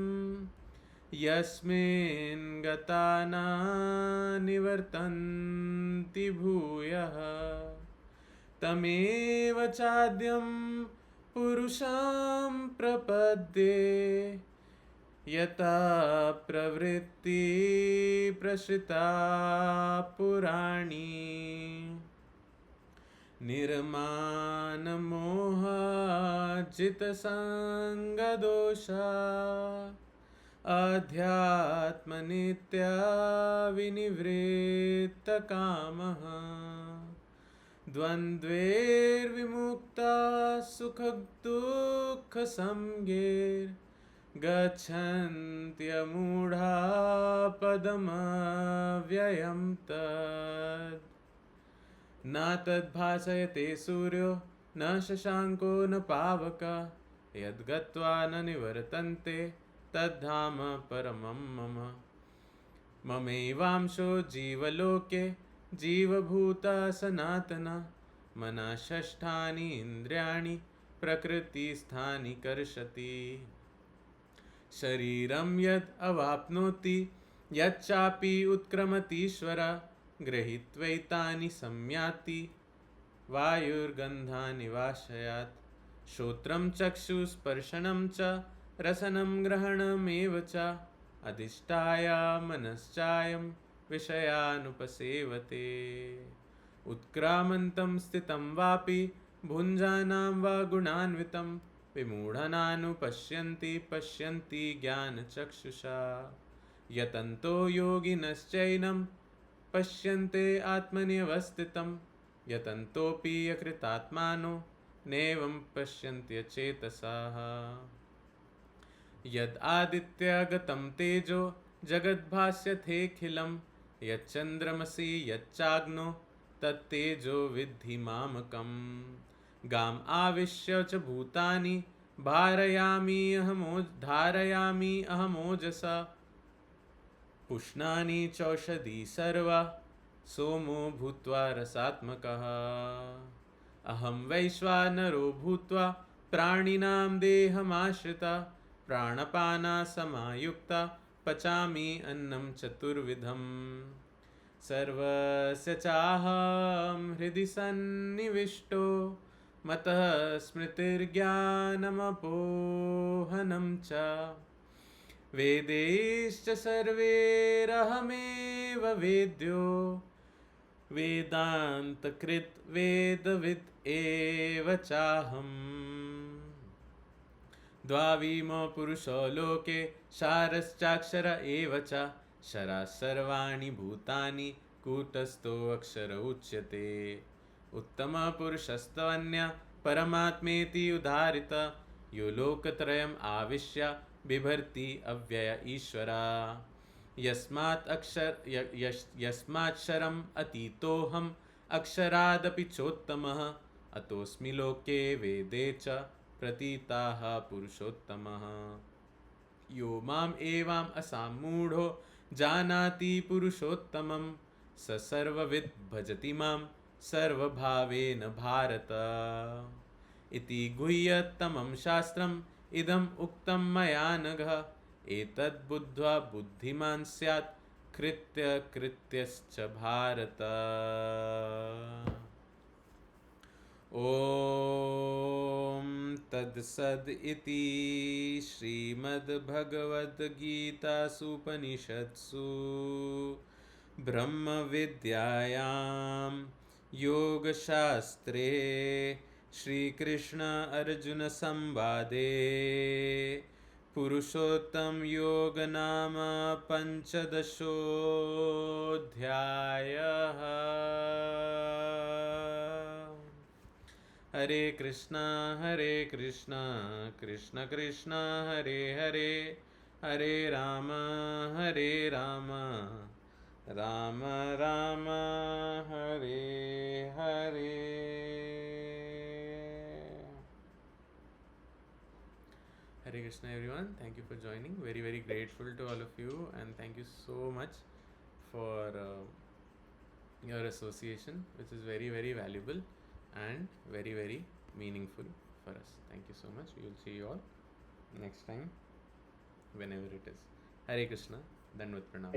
यस्मिन् गता न निवर्तन्ति भूयः. तमेव चाद्यं पुरुषं प्रपद्ये यता प्रवृत्ति प्रसृता पुराणी. निर्मानमोहाजितसङ्गदोषा अध्यात्मनित्या विनिवृत्तकामः. द्वन्द्वैर्विमुक्ता सुखदुःखसंज्ञैर्गच्छन्त्यमूढा पदमव्ययं तत्. न तद्भासयते सूर्यो न शशाङ्को न पावकः यद्गत्वा न निवर्तन्ते तद्धाम परमं मम. ममैवांशो जीवलोके जीवभूता सनातना. मनः षष्ठानि इन्द्रियाणि प्रकृतिस्थानि कर्षति. शरीरं यद् अवाप्नोति यच्चापि उत्क्रमतीश्वर गृहीत्वैतानि संयाति वायुर्गन्धानि वाशयात् श्रोत्रं चक्षुस्पर्शनं च रसनं ग्रहणमेव च अधिष्ठाय मनश्चायं विषयानुपसेवते उत्क्रामन्तं स्थितं वापि भुञ्जानां वा गुणान्वितं विमूढनानुपश्यन्ति पश्यन्ति ज्ञानचक्षुषा यतन्तो योगिनश्चैनं पश्यन्ते आत्मन्यवस्थितं यतन्तोऽपि अकृतात्मानो नैवं पश्यन्त्यचेतसाः यद् आदित्यगतं तेजो जगद्भास्यथेऽखिलं यच्चन्द्रमसि यच्चाग्नो तत्तेजो विद्धि मामकम् गाम् आविश्य च भूतानि धारयामि अहमोजसा पुष्णानि चौषधी सर्वा सोमो भूत्वा रसात्मकः अहं वैश्वानरो भूत्वा प्राणिनां देहमाश्रिता प्राणपानासमायुक्ता पचामि अन्नं चतुर्विधम् सर्वस्य चाहं हृदि सन्निविष्टो मतः स्मृतिर्ज्ञानमपोहनं च वेदैश्च सर्वैरहमेव वेद्यो वेदान्तकृत् वेदविद् एव चाहम् द्वाविमो पुरुषो लोके क्षारश्चाक्षर एव च क्षराः सर्वाणि भूतानि कूटस्थो अक्षर उच्यते उत्तमपुरुषस्त्वन्य परमात्मेति उदाहृत यो लोकत्रयम् आविश्य बिभर्ति अव्यय ईश्वरा यस्माक्षरम् अतीतोऽहम् अक्षरादपि चोत्तमः अतोऽस्मि लोके वेदे च प्रतीताः पुरुषोत्तमः यो माम् एवम् असाम्मूढो जानाति पुरुषोत्तमं स सर्वविद् भजति मां सर्वभावेन भारत इति गुह्यतमं शास्त्रम् इदम् उक्तं मया नघ एतद् बुद्ध्वा बुद्धिमान् स्यात् कृत्यश्च भारत ॐ तत्सद् इति श्रीमद्भगवद्गीतासूपनिषत्सु ब्रह्मविद्यायां योगशास्त्रे श्रीकृष्ण अर्जुन संवादे पुरुषोत्तम योग नाम पंचदशोऽध्यायः। हरे Krishna Krishna Krishna Hare Hare Hare Ram Ram Ram Hare Hare. Hare Krishna everyone, thank you for joining. Very very grateful to all of you and thank you so much for your association, which is very very valuable and very very meaningful for us. Thank you so much. We will see you all next time whenever it is. Hare Krishna, Dandvat Pranam.